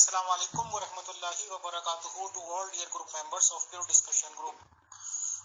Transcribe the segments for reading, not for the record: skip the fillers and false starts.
Assalamu alaikum warahmatullahi wabarakatuh to all dear group members of Pure Discussion Group.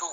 2।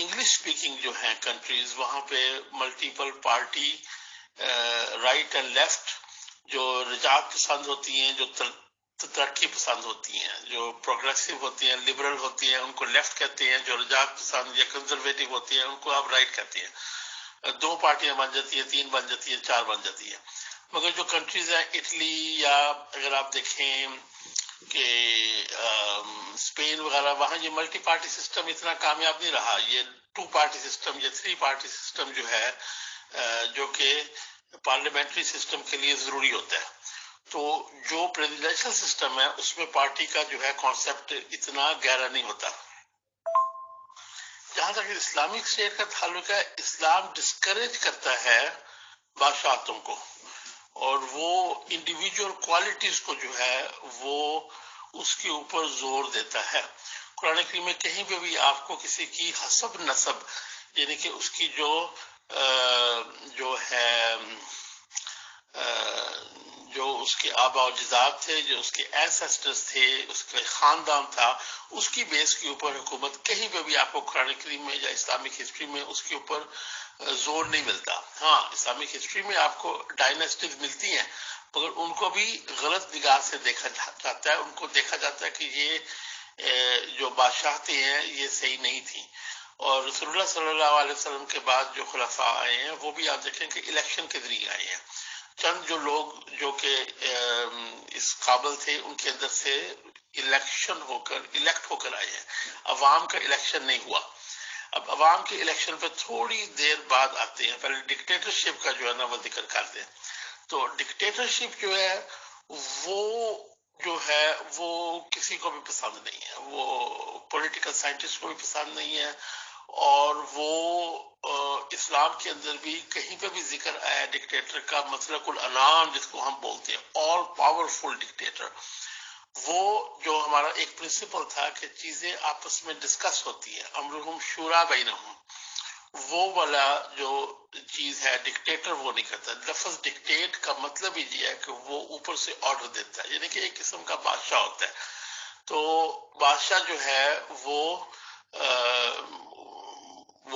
English speaking جو ہیں countries وہاں پہ multiple party right and left جو رجعت پسند ہوتی ہیں، جو ترقی پسند ہوتی ہیں، جو پروگریسو ہوتی ہیں، لبرل ہوتی ہیں، ان کو لیفٹ کہتے ہیں، جو رجعت پسند یا کنزرویٹو ہوتی ہیں ان کو آپ رائٹ کہتے ہیں. 2 پارٹیاں بن جاتی ہیں، 3 بن جاتی ہیں، 4 بن جاتی ہیں. مگر جو کنٹریز ہیں اٹلی یا اگر آپ دیکھیں کہ اسپین وغیرہ، وہاں یہ ملٹی پارٹی سسٹم اتنا کامیاب نہیں رہا. یہ 2 پارٹی سسٹم یا 3 پارٹی سسٹم جو ہے جو کہ پارلیمنٹری سسٹم کے لیے ضروری ہوتا ہے. تو جو پریزیڈنشل سسٹم ہے اس میں پارٹی کا جو ہے کانسیپٹ اتنا گہرا نہیں ہوتا. جہاں تک اسلامک اسٹیٹ کا تعلق ہے، اسلام ڈسکریج کرتا ہے بادشاہتوں کو، اور وہ انڈیویجول کوالٹیز کو جو ہے وہ اس کے اوپر زور دیتا ہے. قرآن کریم میں کہیں پہ بھی آپ کو کسی کی حسب نسب، یعنی کہ اس کی جو ہے جو اس کے آبا و اجداد تھے، جو اس کے اینسیسٹرز تھے، اس کے خاندان تھا، اس کی بیس کے اوپر حکومت کہیں پہ بھی آپ کو قرآن کریم میں یا اسلامک ہسٹری میں اس کے اوپر زور نہیں ملتا. ہاں اسلامک ہسٹری میں آپ کو ڈائناسٹیز ملتی ہیں، مگر ان کو بھی غلط نگاہ سے دیکھا جاتا ہے. ان کو دیکھا جاتا ہے کہ یہ جو بادشاہتیں ہیں یہ صحیح نہیں تھیں. اور رسول اللہ صلی اللہ علیہ وسلم کے بعد جو خلفاء آئے ہیں وہ بھی آپ دیکھیں کہ الیکشن کے ذریعے آئے ہیں. چند جو لوگ جو کہ اس قابل تھے ان کے اندر سے الیکٹ ہو کر آئے ہیں. عوام کا الیکشن نہیں ہوا. اب عوام کے الیکشن پہ تھوڑی دیر بعد آتے ہیں. پہلے ڈکٹیٹرشپ کا جو ہے نا وہ ذکر کرتے ہیں. تو ڈکٹیٹرشپ جو ہے وہ کسی کو بھی پسند نہیں ہے. وہ پولیٹیکل سائنٹسٹ کو بھی پسند نہیں ہے، اور وہ اسلام کے اندر بھی کہیں پہ بھی ذکر آیا ڈکٹیٹر کا، مطلق العنان جس کو ہم بولتے ہیں، آل پاورفل ڈکٹیٹر. وہ جو ہمارا ایک پرنسپل تھا کہ چیزیں آپس میں ڈسکس ہوتی ہیں، امرہم شورا بینہم، وہ والا جو چیز ہے ڈکٹیٹر وہ نہیں کرتا. لفظ ڈکٹیٹ کا مطلب ہی یہ ہے کہ وہ اوپر سے آرڈر دیتا ہے، یعنی کہ ایک قسم کا بادشاہ ہوتا ہے. تو بادشاہ جو ہے وہ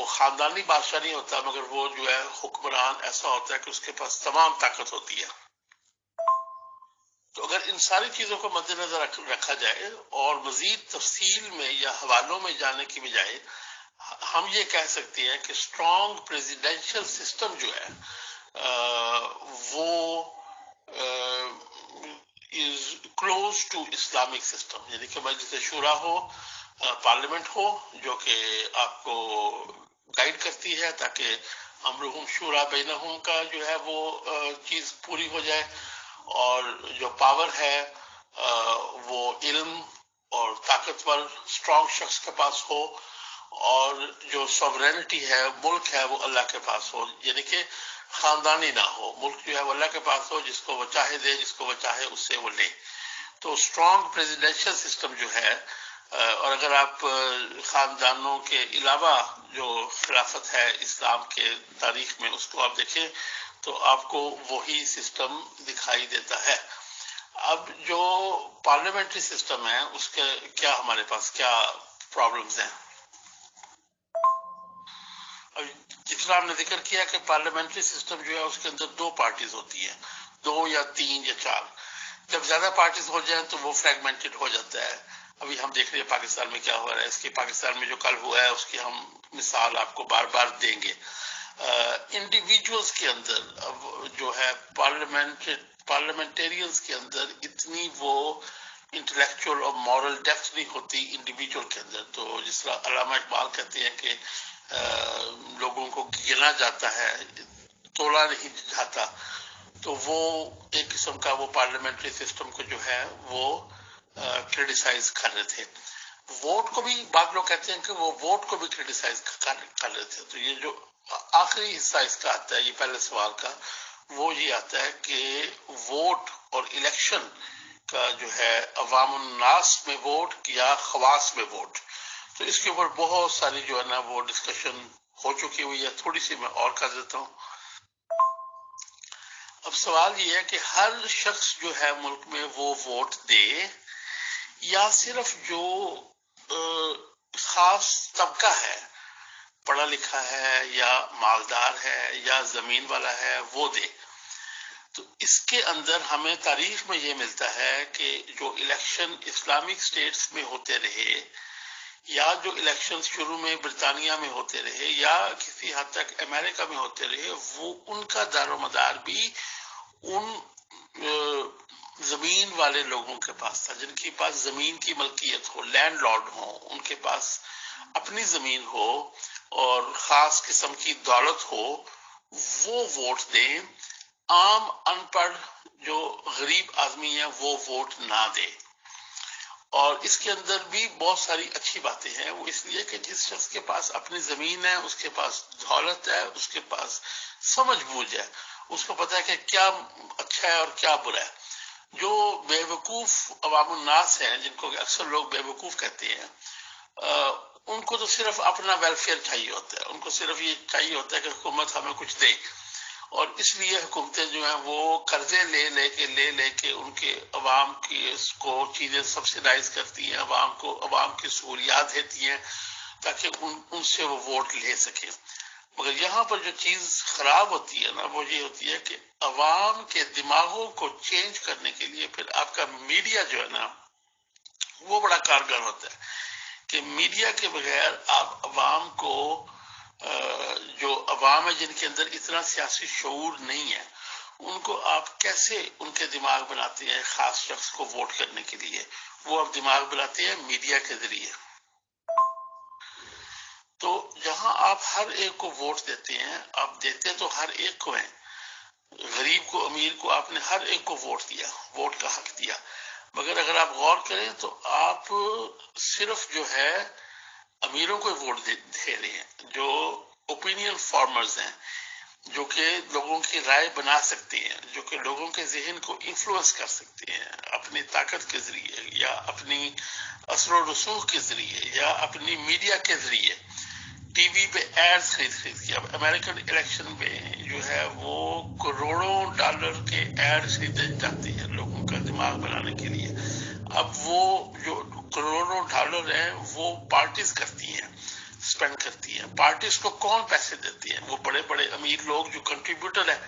خاندانی بادشاہ نہیں ہوتا، مگر وہ جو ہے حکمران ایسا ہوتا ہے کہ اس کے پاس تمام طاقت ہوتی ہے. تو اگر ان ساری چیزوں کو مد نظر رکھا جائے اور مزید تفصیل میں یا حوالوں میں جانے کی بجائے ہم یہ کہہ سکتے ہیں کہ اسٹرانگ پریزیڈینشل سسٹم جو ہے وہ is close to Islamic system. یعنی کہ مجلس شورا ہو، پارلیمنٹ ہو جو کہ آپ کو گائیڈ کرتی ہے تاکہ امرہم شورا بینہم کا جو ہے وہ چیز پوری ہو جائے، اور جو پاور ہے وہ علم اور طاقتور اسٹرانگ شخص کے پاس ہو، اور جو سوورینٹی ہے ملک ہے وہ اللہ کے پاس ہو. یعنی کہ خاندانی نہ ہو، ملک جو ہے وہ اللہ کے پاس ہو، جس کو وہ چاہے دے، جس کو وہ چاہے اس سے وہ لے. تو اسٹرانگ پریزیڈینشل سسٹم جو ہے، اور اگر آپ خاندانوں کے علاوہ جو خلافت ہے اسلام کے تاریخ میں اس کو آپ دیکھیں تو آپ کو وہی سسٹم دکھائی دیتا ہے. اب جو پارلیمنٹری سسٹم ہے اس کے کیا ہمارے پاس کیا پرابلمز ہیں. اب جتنا ہم نے ذکر کیا کہ پارلیمنٹری سسٹم جو ہے اس کے اندر 2 پارٹیز ہوتی ہیں، 2 یا 3 یا 4. جب زیادہ پارٹیز ہو جائیں تو وہ فریگمنٹڈ ہو جاتا ہے. ابھی ہم دیکھ رہے ہیں پاکستان میں کیا ہو رہا ہے. اس کی پاکستان میں جو کل ہوا ہے اس کی ہم مثال آپ کو بار بار دیں گے. انڈیویجولز کے اندر جو ہے پارلیمنٹیرینز کے اندر اتنی وہ انٹلیکچوئل اور مورل ڈیپتھ نہیں ہوتی انڈیویجول کے اندر. تو جس طرح علامہ اقبال کہتے ہیں کہ لوگوں کو گنا جاتا ہے، تولا نہیں جاتا. تو وہ ایک قسم کا وہ پارلیمنٹری سسٹم کو جو ہے وہ کرٹیسائز کر رہے تھے. ووٹ کو بھی بعض لوگ کہتے ہیں کہ وہ ووٹ کو بھی کرٹیسائز کر رہے تھے. تو یہ جو آخری حصہ اس کا آتا ہے، یہ پہلے سوال کا، وہ یہ آتا ہے کہ ووٹ اور الیکشن کا جو ہے عوام الناس میں ووٹ یا خواص میں ووٹ. تو اس کے اوپر بہت ساری جو ہے نا وہ ڈسکشن ہو چکی ہوئی ہے. تھوڑی سی میں اور کر دیتا ہوں. اب سوال یہ ہے کہ ہر شخص جو ہے ملک میں وہ ووٹ دے، یا صرف جو خاص طبقہ ہے لکھا ہے یا مالدار ہے یا زمین والا ہے وہ دے. تو اس کے اندر ہمیں تاریخ میں یہ ملتا ہے کہ جو الیکشن اسلامک سٹیٹس میں ہوتے رہے یا جو الیکشن شروع میں برطانیہ میں ہوتے رہے یا کسی حد تک امریکہ میں ہوتے رہے، وہ ان کا دار و مدار بھی ان زمین والے لوگوں کے پاس تھا جن کے پاس زمین کی ملکیت ہو، لینڈ لارڈ ہو، ان کے پاس اپنی زمین ہو اور خاص قسم کی دولت ہو، وہ ووٹ دیں. عام ان پڑھ جو غریب آدمی ہے وہ ووٹ نہ دے. اور اس کے اندر بھی بہت ساری اچھی باتیں ہیں. وہ اس لیے کہ جس شخص کے پاس اپنی زمین ہے، اس کے پاس دولت ہے، اس کے پاس سمجھ بوجھ ہے، اس کو پتا ہے کہ کیا اچھا ہے اور کیا برا ہے. جو بے وقوف عوام الناس ہیں جن کو اکثر لوگ بے وقوف کہتے ہیں، ان کو تو صرف اپنا ویلفیئر چاہیے ہوتا ہے. ان کو صرف یہ چاہیے ہوتا ہے کہ حکومت ہمیں کچھ دے. اور اس لیے حکومتیں جو ہیں وہ قرضے لے کے ان کے عوام کی اس کو چیزیں سبسیڈائز کرتی ہیں، عوام کی سہولیات دیتی ہیں تاکہ ان سے وہ ووٹ لے سکیں. مگر یہاں پر جو چیز خراب ہوتی ہے نا، وہ یہ ہوتی ہے کہ عوام کے دماغوں کو چینج کرنے کے لیے پھر آپ کا میڈیا جو ہے نا وہ بڑا کارگر ہوتا ہے. کہ میڈیا کے بغیر آپ عوام کو، جو عوام ہے جن کے اندر اتنا سیاسی شعور نہیں ہے، ان کو آپ کیسے ان کے دماغ بناتے ہیں خاص شخص کو ووٹ کرنے کے لیے؟ وہ آپ دماغ بناتے ہیں میڈیا کے ذریعے. تو جہاں آپ ہر ایک کو ووٹ دیتے ہیں، آپ دیتے تو ہر ایک کو ہیں، غریب کو امیر کو آپ نے ہر ایک کو ووٹ دیا، ووٹ کا حق دیا. مگر اگر آپ غور کریں تو آپ صرف جو ہے امیروں کو ووٹ دے رہے ہیں، جو اوپینین فارمرز ہیں، جو کہ لوگوں کی رائے بنا سکتے ہیں، جو کہ لوگوں کے ذہن کو انفلوئنس کر سکتے ہیں اپنی طاقت کے ذریعے یا اپنی اثر و رسوخ کے ذریعے یا اپنی میڈیا کے ذریعے. ٹی وی پہ ایڈز خرید کے اب امریکن الیکشن میں جو ہے وہ کروڑوں ڈالر کے ایڈ خریدے جاتے ہیں لوگوں کا دماغ بنانے کے لیے. اب وہ جو کروڑوں ڈالر ہیں وہ پارٹیز کرتی ہیں، اسپینڈ کرتی ہیں. پارٹیز کو کون پیسے دیتی ہیں؟ وہ بڑے بڑے امیر لوگ جو کنٹریبیوٹر ہیں.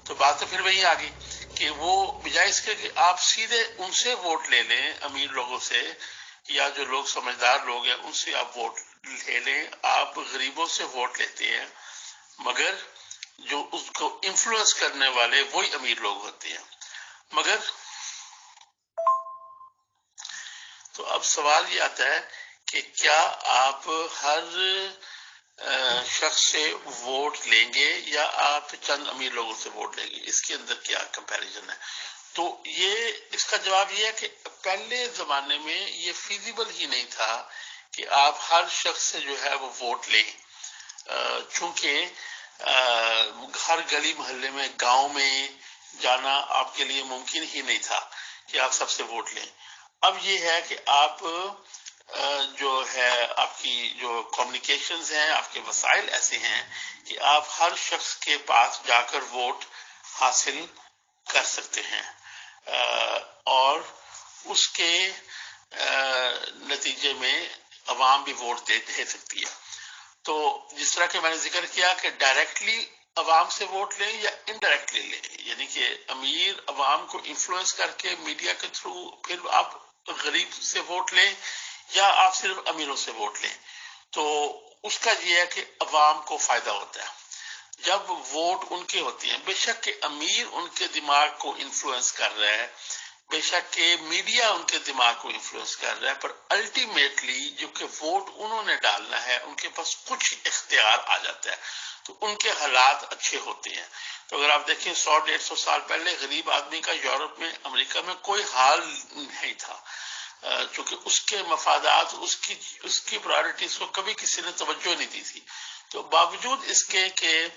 تو بات تو پھر وہی آ گئی کہ وہ بجائے اس کے کہ آپ سیدھے ان سے ووٹ لے لیں، امیر لوگوں سے یا جو لوگ سمجھدار لوگ ہیں ان سے آپ ووٹ لے لیں، آپ غریبوں سے ووٹ لیتے ہیں. مگر جو اس کو انفلوئنس کرنے والے وہی امیر لوگ ہوتے ہیں. مگر تو اب سوال یہ آتا ہے کہ کیا آپ ہر شخص سے ووٹ لیں گے یا آپ چند امیر لوگوں سے ووٹ لیں گے؟ اس کے اندر کیا کمپیریزن ہے؟ تو یہ اس کا جواب یہ ہے کہ پہلے زمانے میں یہ فیزیبل ہی نہیں تھا کہ آپ ہر شخص سے جو ہے وہ ووٹ لیں، چونکہ ہر گلی محلے میں گاؤں میں جانا آپ کے لیے ممکن ہی نہیں تھا کہ آپ سب سے ووٹ لیں. اب یہ ہے کہ آپ جو ہے آپ کی جو کمیونیکیشنز ہیں، آپ کے وسائل ایسے ہیں کہ آپ ہر شخص کے پاس جا کر ووٹ حاصل کر سکتے ہیں اور اس کے نتیجے میں عوام بھی ووٹ دے سکتی ہے. تو جس طرح کہ میں نے ذکر کیا کہ ڈائریکٹلی عوام سے ووٹ لیں یا انڈائریکٹلی لیں، یعنی کہ امیر عوام کو انفلوئنس کر کے میڈیا کے تھرو پھر آپ غریب سے ووٹ لیں یا آپ صرف امیروں سے ووٹ لیں. تو اس کا یہ ہے کہ عوام کو فائدہ ہوتا ہے جب ووٹ ان کے ہوتے ہیں. بے شک کہ امیر ان کے دماغ کو انفلوئنس کر رہا ہے، بے شک کہ میڈیا ان کے دماغ کو انفلوئنس کر رہا ہے، پر الٹیمیٹلی جو کہ ووٹ انہوں نے ڈالنا ہے ان کے پاس کچھ اختیار آ جاتا ہے تو ان کے حالات اچھے ہوتے ہیں. تو اگر آپ دیکھیں 100-150 سال پہلے غریب آدمی کا یورپ میں، امریکہ میں کوئی حال نہیں تھا، چونکہ اس کے مفادات، اس کی پرائرٹیز کو کبھی کسی نے توجہ نہیں دی تھی. تو باوجود اس کے کہ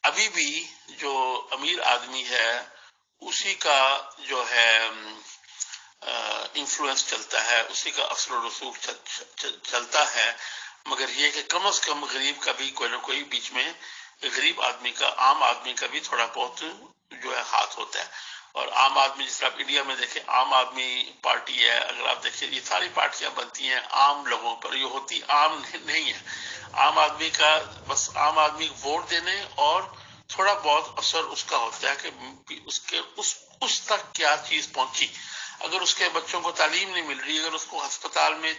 ابھی بھی جو امیر آدمی ہے اسی کا جو ہے انفلوئنس چلتا ہے، اسی کا اثر و رسوخ چلتا ہے. مگر یہ کہ کم از کم غریب کا بھی کوئی نہ کوئی بیچ میں، غریب آدمی کا، عام آدمی کا بھی تھوڑا بہت جو ہے ہاتھ ہوتا ہے. اور عام آدمی، جس طرح آپ انڈیا میں دیکھیں عام آدمی پارٹی ہے، اگر آپ دیکھیں یہ ساری پارٹیاں بنتی ہیں عام لوگوں پر، یہ ہوتی عام نہیں ہے. عام آدمی کا بس عام آدمی ووٹ دینے اور تھوڑا بہت اثر اس کا ہوتا ہے کہ اس تک کیا چیز پہنچی. اگر اس کے بچوں کو تعلیم نہیں مل رہی، اگر اس کو ہسپتال میں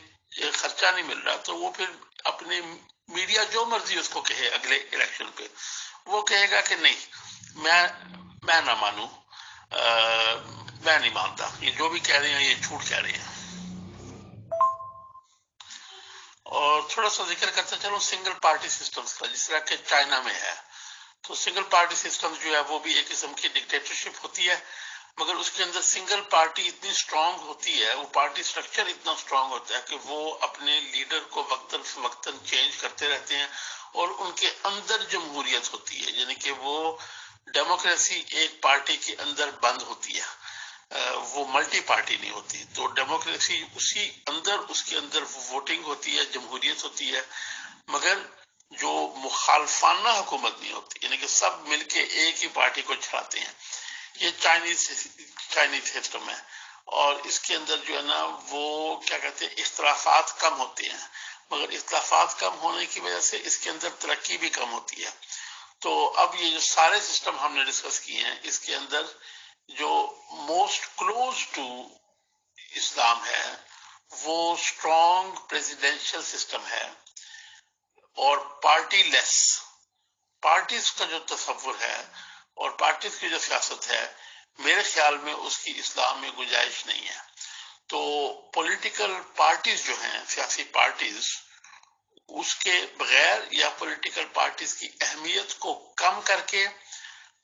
خرچہ نہیں مل رہا، تو وہ پھر اپنے میڈیا جو مرضی اس کو کہے اگلے الیکشن پہ، وہ کہے گا کہ نہیں میں نہ مانوں، میں نہیں مانتا، یہ جو بھی کہہ رہے ہیں یہ جھوٹ کہہ رہے ہیں. اور تھوڑا سا ذکر کرتا چلو سنگل پارٹی سسٹمز کا، جس طرح کہ چائنا میں ہے. تو سنگل پارٹی سسٹم جو ہے وہ بھی ایک قسم کی ڈکٹیٹرشپ ہوتی ہے، مگر اس کے اندر سنگل پارٹی اتنی سٹرونگ ہوتی ہے، وہ پارٹی سٹرکچر اتنا سٹرونگ ہوتا ہے کہ وہ اپنے لیڈر کو وقتاً فوقتاً چینج کرتے رہتے ہیں، اور ان کے اندر جمہوریت ہوتی ہے، یعنی کہ وہ ڈیموکریسی ایک پارٹی کے اندر بند ہوتی ہے، وہ ملٹی پارٹی نہیں ہوتی. تو ڈیموکریسی اسی اندر، اس کے اندر ووٹنگ ہوتی ہے، جمہوریت ہوتی ہے، مگر جو مخالفانہ حکومت نہیں ہوتی، یعنی کہ سب مل کے ایک ہی پارٹی کو چلاتے ہیں. یہ چائنیز سسٹم ہے، اور اس کے اندر جو ہے نا وہ کیا کہتے ہیں اختلافات کم ہوتے ہیں، مگر اختلافات کم ہونے کی وجہ سے اس کے اندر ترقی بھی کم ہوتی ہے. تو اب یہ جو سارے سسٹم ہم نے ڈسکس کیے ہیں، اس کے اندر جو موسٹ کلوز ٹو اسلام ہے وہ اسٹرانگ پریزیڈینشل سسٹم ہے، اور پارٹی لیس. پارٹیز کا جو تصور ہے اور پارٹیز کی جو سیاست ہے، میرے خیال میں اس کی اسلام میں گنجائش نہیں ہے. تو پولیٹیکل پارٹیز جو ہیں، سیاسی پارٹیز، اس کے بغیر یا پولیٹیکل پارٹیز کی اہمیت کو کم کر کے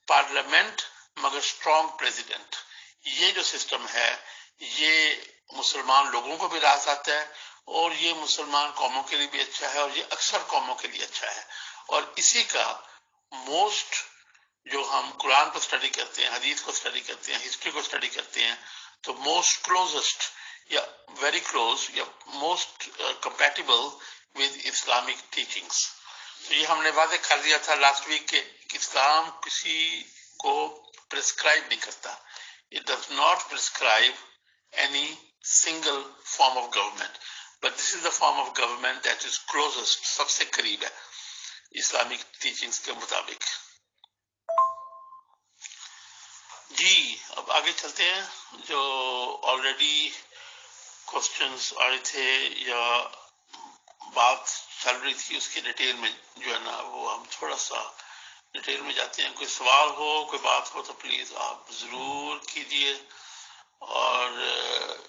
پارلیمنٹ مگر اسٹرانگ پریزیڈنٹ، یہ جو سسٹم ہے یہ مسلمان لوگوں کو بھی راحت آتا ہے، اور یہ مسلمان قوموں کے لیے بھی اچھا ہے، اور یہ اکثر قوموں کے لیے اچھا ہے. اور اسی کا موسٹ جو ہم قرآن کو اسٹڈی کرتے ہیں، حدیث کو اسٹڈی کرتے ہیں، ہسٹری کو اسٹڈی کرتے ہیں، تو موسٹ کلوزسٹ یا ویری کلوز یا most compatible with Islamic teachings. تو یہ ہم نے واضح کر دیا تھا لاسٹ ویک کہ اسلام کسی کو پرسکرائب نہیں کرتا. It does not prescribe any single form of government, but this is the form of government that is closest, سب سے قریب ہے اسلامک ٹیچنگز کے مطابق. جی اب آگے چلتے ہیں. جو آلریڈی کوسچنز آئے تھے یا بات چل رہی تھی اس کی ڈیٹیل میں جو ہے نا وہ ہم تھوڑا سا ڈیٹیل میں جاتے ہیں. کوئی سوال ہو، کوئی بات ہو تو پلیز آپ ضرور کیجئے، اور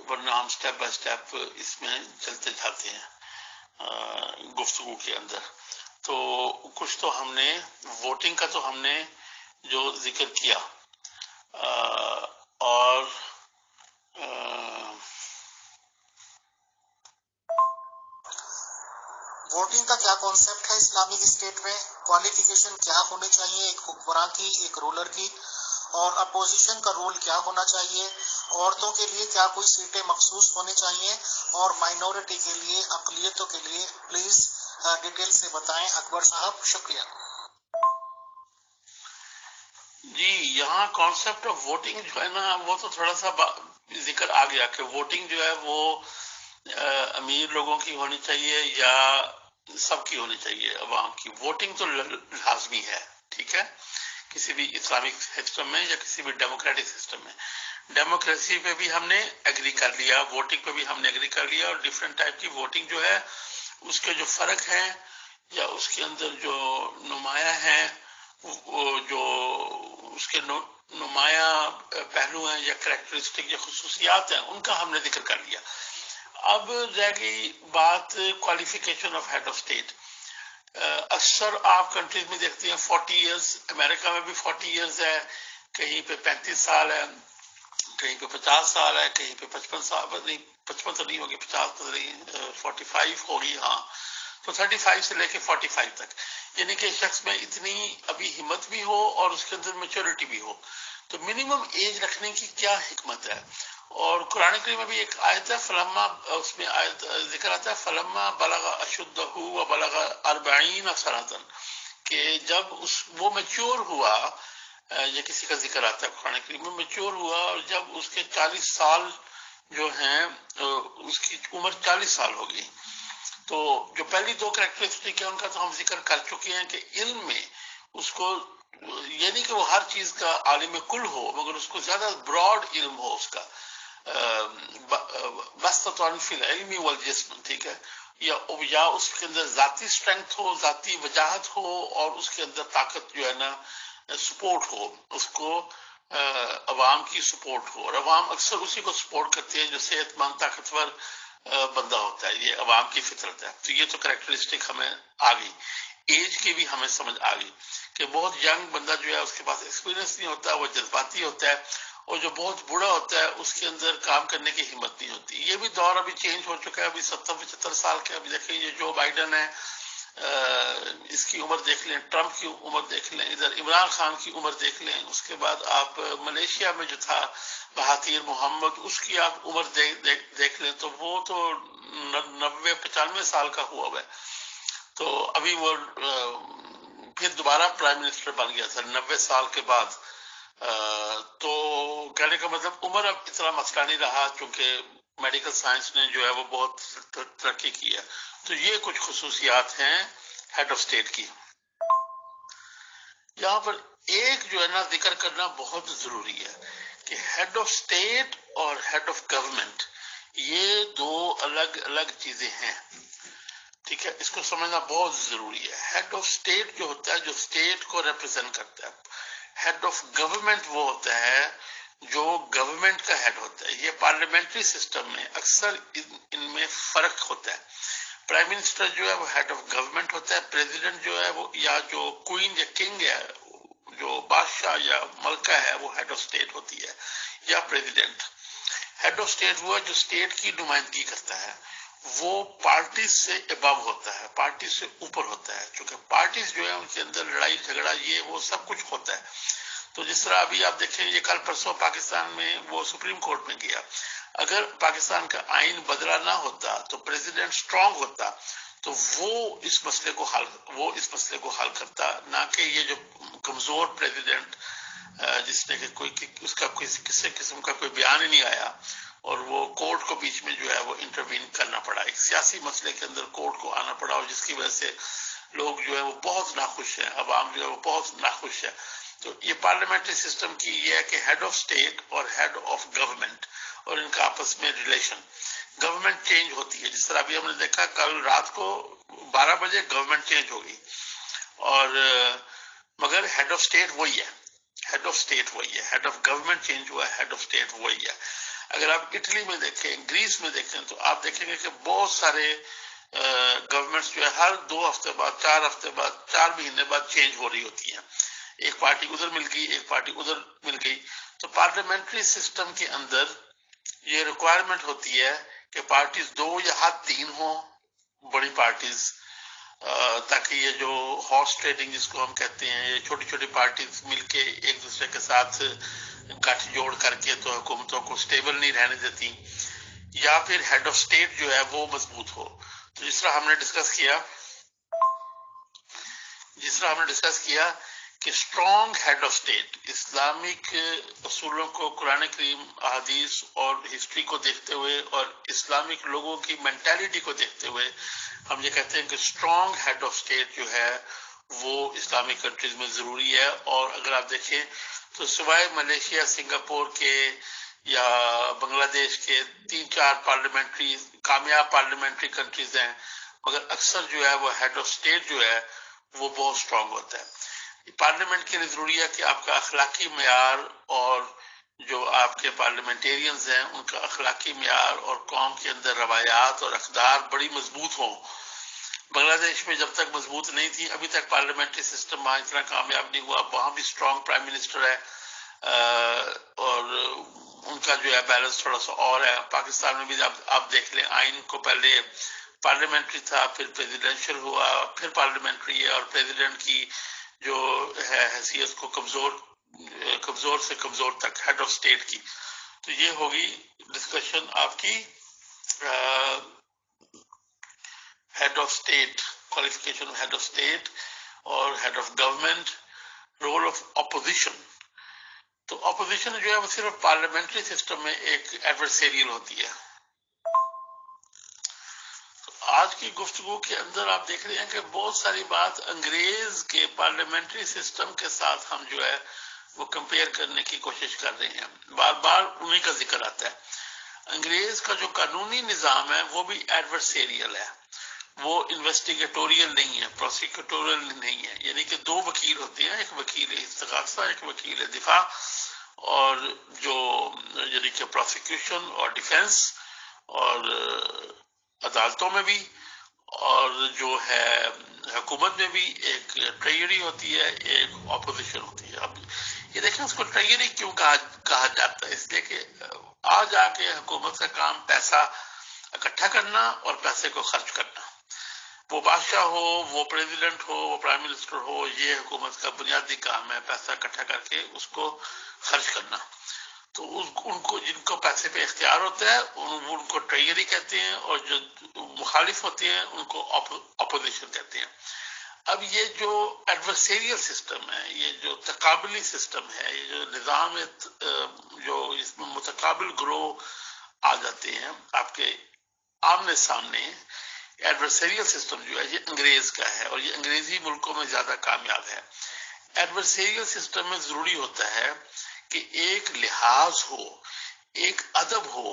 ورنہ ہم سٹیپ بائی سٹیپ اس میں چلتے جاتے ہیں گفتگو کے اندر. تو کچھ تو ہم نے ووٹنگ کا تو ہم نے جو ذکر کیا، اور ووٹنگ کا کیا کانسیپٹ ہے اسلامک اسٹیٹ میں، کوالیفیکیشن کیا ہونے چاہیے ایک حکمراں کی، ایک رولر کی، اور اپوزیشن کا رول کیا ہونا چاہیے، عورتوں کے لیے کیا کوئی سیٹیں مخصوص ہونے چاہیے، اور مائنورٹی کے لیے، اقلیتوں کے لیے پلیز ڈیٹیل سے بتائیں اکبر صاحب. شکریہ. جی یہاں کانسیپٹ آف ووٹنگ جو ہے نا وہ تو تھوڑا سا ذکر آ گیا کہ ووٹنگ جو ہے وہ امیر لوگوں کی ہونی چاہیے یا سب کی ہونی چاہیے. عوام کی ووٹنگ تو لازمی ہے، ٹھیک ہے، کسی بھی اسلامک سسٹم میں یا کسی بھی ڈیموکریٹک سسٹم میں. ڈیموکریسی پہ بھی ہم نے ایگری کر لیا، ووٹنگ پہ بھی ہم نے ایگری کر لیا، اور ڈفرینٹ ٹائپ کی ووٹنگ جو ہے اس کے جو فرق ہے یا اس کے اندر جو نمایاں ہیں، جو اس کے نمایاں پہلو ہیں یا کریکٹرسٹک یا خصوصیات ہیں، ان کا ہم نے ذکر کر لیا. اب رہ گئی بات qualification of head of state. اکثر آپ کنٹریز میں دیکھتے ہیں 40 ایئرز، امریکہ میں بھی 40 ایئرز ہے، کہیں پہ 35 سال ہے، کہیں پہ 50 سال ہے، کہیں پہ 55 سال، نہیں 55 تو نہیں ہوگی، 50 تو نہیں، 45 ہوگی. ہاں تو 35 سے لے کے 45 تک، یعنی کہ شخص میں اتنی ابھی ہمت بھی ہو اور اس کے اندر میچورٹی بھی ہو. تو منیمم ایج رکھنے کی کیا حکمت ہے؟ اور قرآن کریم میں بھی ایک آیت ہے، فلما، اس میں آیت ذکر آتا ہے فلما بلغ اشدہ وبلغ 40 سنۃ، کہ جب وہ میچور ہوا یہ کسی کا ذکر آتا ہے قرآن کریم میں، میچور ہوا اور جب اس کے 40 سال جو ہیں اس کی عمر 40 سال ہو گئی. تو جو پہلی دو کریکٹرسٹک ہے ان کا تو ہم ذکر کر چکے ہیں کہ علم میں اس کو یہ نہیں کہ وہ ہر چیز کا عالم کل ہو، مگر اس کو زیادہ براڈ علم ہو اس کا، بسطۃ فی العلم والجسم، ٹھیک ہے، یا اس کے اندر ذاتی اسٹرینتھ ہو، ذاتی وجاہت ہو، اور اس کے اندر طاقت جو ہے نا سپورٹ ہو، اس کو عوام کی سپورٹ ہو، اور عوام اکثر اسی کو سپورٹ کرتی ہے جو صحت مند طاقتور بندہ ہوتا ہے. یہ عوام کی فطرت ہے. تو یہ تو کریکٹرسٹک ہمیں آ گئی. ایج کی بھی ہمیں سمجھ آ گئی کہ بہت ینگ بندہ جو ہے اس کے پاس ایکسپیرینس نہیں ہوتا، وہ جذباتی ہوتا ہے، اور جو بہت بوڑھا ہوتا ہے اس کے اندر کام کرنے کی ہمت نہیں ہوتی. یہ بھی دور ابھی چینج ہو چکا ہے. ابھی 70-75 سال کے ابھی دیکھیں یہ جو بائیڈن ہے اس کی عمر دیکھ لیں، ٹرمپ کی عمر دیکھ لیں، ادھر عمران خان کی عمر دیکھ لیں، اس کے بعد آپ ملیشیا میں جو تھا مہاتیر محمد اس کی آپ عمر دیکھ لیں تو وہ تو 90-95 سال کا ہوا ہے. تو ابھی وہ پھر دوبارہ پرائم منسٹر بن گیا تھا 90 سال کے بعد. تو کہنے کا مطلب عمر اب اتنا مسئلہ نہیں رہا چونکہ میڈیکل سائنس نے جو ہے وہ بہت ترقی کی ہے. تو یہ کچھ خصوصیات ہیں ہیڈ آف اسٹیٹ کی. یہاں پر ایک جو ہے نا ذکر کرنا بہت ضروری ہے کہ ہیڈ آف اسٹیٹ اور ہیڈ آف گورنمنٹ یہ دو الگ الگ چیزیں ہیں، ٹھیک ہے، اس کو سمجھنا بہت ضروری ہے. ہیڈ آف اسٹیٹ جو ہوتا ہے جو اسٹیٹ کو ریپرزینٹ کرتا ہے. ہیڈ آف گورنمنٹ وہ ہوتا ہے جو گورنمنٹ کا ہیڈ ہوتا ہے. یہ پارلیمنٹری سسٹم میں اکثر ان میں فرق ہوتا ہے. پرائم منسٹر جو ہے وہ ہیڈ آف گورنمنٹ ہوتا ہے. پریزیڈنٹ جو ہے وہ یا جو کوئین یا کنگ ہے جو بادشاہ یا ملکہ ہے وہ ہیڈ آف اسٹیٹ ہوتی ہے یا پریزیڈنٹ. ہیڈ آف اسٹیٹ وہ جو اسٹیٹ کی نمائندگی کرتا ہے، وہ پارٹی سے ابو ہوتا ہے، پارٹی سے اوپر ہوتا ہے. چونکہ پارٹیز جو ہے ان کے اندر لڑائی جھگڑا یہ وہ سب کچھ ہوتا ہے. تو جس طرح ابھی آپ دیکھیں یہ کل پرسوں پاکستان میں وہ سپریم کورٹ میں گیا. اگر پاکستان کا آئین بدلا نہ ہوتا تو پریزیڈنٹ اسٹرانگ ہوتا تو وہ اس مسئلے کو حل کرتا، نہ کہ یہ جو کمزور پریزیڈنٹ جس نے کہ اس کا کسی قسم کا کوئی بیان ہی نہیں آیا اور وہ کورٹ کو بیچ میں جو ہے وہ انٹروین کرنا پڑا. ایک سیاسی مسئلے کے اندر کورٹ کو آنا پڑا اور جس کی وجہ سے لوگ جو ہے وہ بہت ناخوش ہیں، عوام جو ہے وہ بہت ناخوش ہے. تو یہ پارلیمنٹری سسٹم کی یہ ہے کہ ہیڈ آف اسٹیٹ اور ہیڈ آف گورنمنٹ اور ان کا آپس میں ریلیشن. گورنمنٹ چینج ہوتی ہے، جس طرح ابھی ہم نے دیکھا کل رات کو 12 بجے گورنمنٹ چینج ہو گئی، اور مگر ہیڈ آف اسٹیٹ وہی ہے. ہیڈ آف اسٹیٹ وہی ہے. ہیڈ آف گورنمنٹ چینج ہوا ہے، ہیڈ آف اسٹیٹ وہی ہے. اگر آپ اٹلی میں دیکھیں، گریس میں دیکھیں تو آپ دیکھیں گے کہ بہت سارے گورنمنٹس جو ہے ہر 2 ہفتے بعد 4 ہفتے بعد 4 مہینے بعد چینج ہو رہی ہوتی ہیں. ایک پارٹی ادھر مل گئی، ایک پارٹی ادھر مل گئی. تو پارلیمنٹری سسٹم کے اندر یہ ریکوائرمنٹ ہوتی ہے کہ پارٹیز 2 یا حد 3 ہوں، بڑی پارٹیز، تاکہ یہ جو ہارس ٹریڈنگ جس کو ہم کہتے ہیں، یہ چھوٹی چھوٹی پارٹیز مل کے ایک دوسرے کے ساتھ گٹھ جوڑ کر کے تو حکومتوں کو سٹیبل نہیں رہنے دیتی. یا پھر ہیڈ آف اسٹیٹ جو ہے وہ مضبوط ہو. تو جس طرح ہم نے ڈسکس کیا کہ strong head of state Islamic اصولوں کو، قرآن کریم، احادیث اور ہسٹری کو دیکھتے ہوئے اور اسلامک لوگوں کی مینٹالٹی کو دیکھتے ہوئے ہم یہ کہتے ہیں کہ اسٹرانگ ہیڈ آف اسٹیٹ جو ہے وہ اسلامک کنٹریز میں ضروری ہے. اور اگر آپ دیکھیں تو سوائے ملیشیا، سنگاپور کے یا بنگلہ دیش کے 3-4 کامیاب پارلیمنٹری کنٹریز ہیں، مگر اکثر جو ہے وہ ہیڈ آف اسٹیٹ جو ہے وہ بہت اسٹرانگ ہوتا ہے. پارلیمنٹ کے لیے ضروری ہے کہ آپ کا اخلاقی معیار اور جو آپ کے پارلیمنٹیرینز ہیں ان کا اخلاقی معیار اور قوم کے اندر روایات اور اقدار بڑی مضبوط ہوں. بنگلہ دیش میں جب تک مضبوط نہیں تھی، ابھی تک پارلیمنٹری سسٹم وہاں اتنا کامیاب نہیں ہوا. وہاں بھی اسٹرانگ پرائم منسٹر ہے اور ان کا جو ہے بیلنس تھوڑا سا اور ہے. پاکستان میں بھی آپ دیکھ لیں، آئین کو پہلے پارلیمنٹری تھا، پھر پریزیڈینشل ہوا، پھر پارلیمنٹری ہے، اور پریزیڈنٹ کی جو ہے حیثیت کو کمزور سے کمزور تک ہیڈ آف اسٹیٹ کی. تو یہ ہوگی ڈسکشن آپ کی head of state, qualification of head of state اور head of government. role of opposition. تو اپوزیشن جو ہے وہ صرف پارلیمنٹری سسٹم میں ایک ایڈورسیریل ہوتی ہے. آج کی گفتگو کے اندر آپ دیکھ رہے ہیں کہ بہت ساری بات انگریز کے پارلیمنٹری سسٹم کے ساتھ ہم جو ہے وہ کمپیئر کرنے کی کوشش کر رہے ہیں. بار بار انہی کا ذکر آتا ہے. انگریز کا جو قانونی نظام ہے وہ بھی ایڈورسیریل ہے, وہ انویسٹیگیٹوریل نہیں ہے, پروسیکیوٹوریل نہیں ہے. یعنی کہ دو وکیل ہوتے ہیں, ایک وکیل استغاثہ, ایک وکیل دفاع, اور جو یعنی کہ پروسیکیوشن اور ڈیفینس, اور عدالتوں میں بھی, اور جو ہے حکومت میں بھی ایک ٹریجری ہوتی ہے, ایک اپوزیشن ہوتی ہے. اب یہ دیکھیں اس کو ٹریجری کیوں کہا جاتا ہے, اس لیے کہ آج آ کے حکومت کا کام پیسہ اکٹھا کرنا اور پیسے کو خرچ کرنا. وہ بادشاہ ہو, وہ پریزیڈنٹ ہو, وہ پرائم منسٹر ہو, یہ حکومت کا بنیادی کام ہے پیسہ اکٹھا کر کے اس کو خرچ کرنا. تو ان کو جن کو پیسے پہ اختیار ہوتا ہے ان کو ٹریجری کہتے ہیں, اور جو مخالف ہوتے ہیں ان کو اپوزیشن کہتے ہیں. اب یہ جو ایڈورسیریل سسٹم ہے, یہ جو تقابلی سسٹم ہے, یہ جو نظام جو اس میں متقابل گروہ آ جاتے ہیں آپ کے آمنے سامنے, ایڈورسیریل سسٹم جو ہے یہ انگریز کا ہے, اور یہ انگریزی ملکوں میں زیادہ کامیاب ہے. ایڈورسیریل سسٹم میں ضروری ہوتا ہے کہ ایک لحاظ ہو, ایک ادب ہو,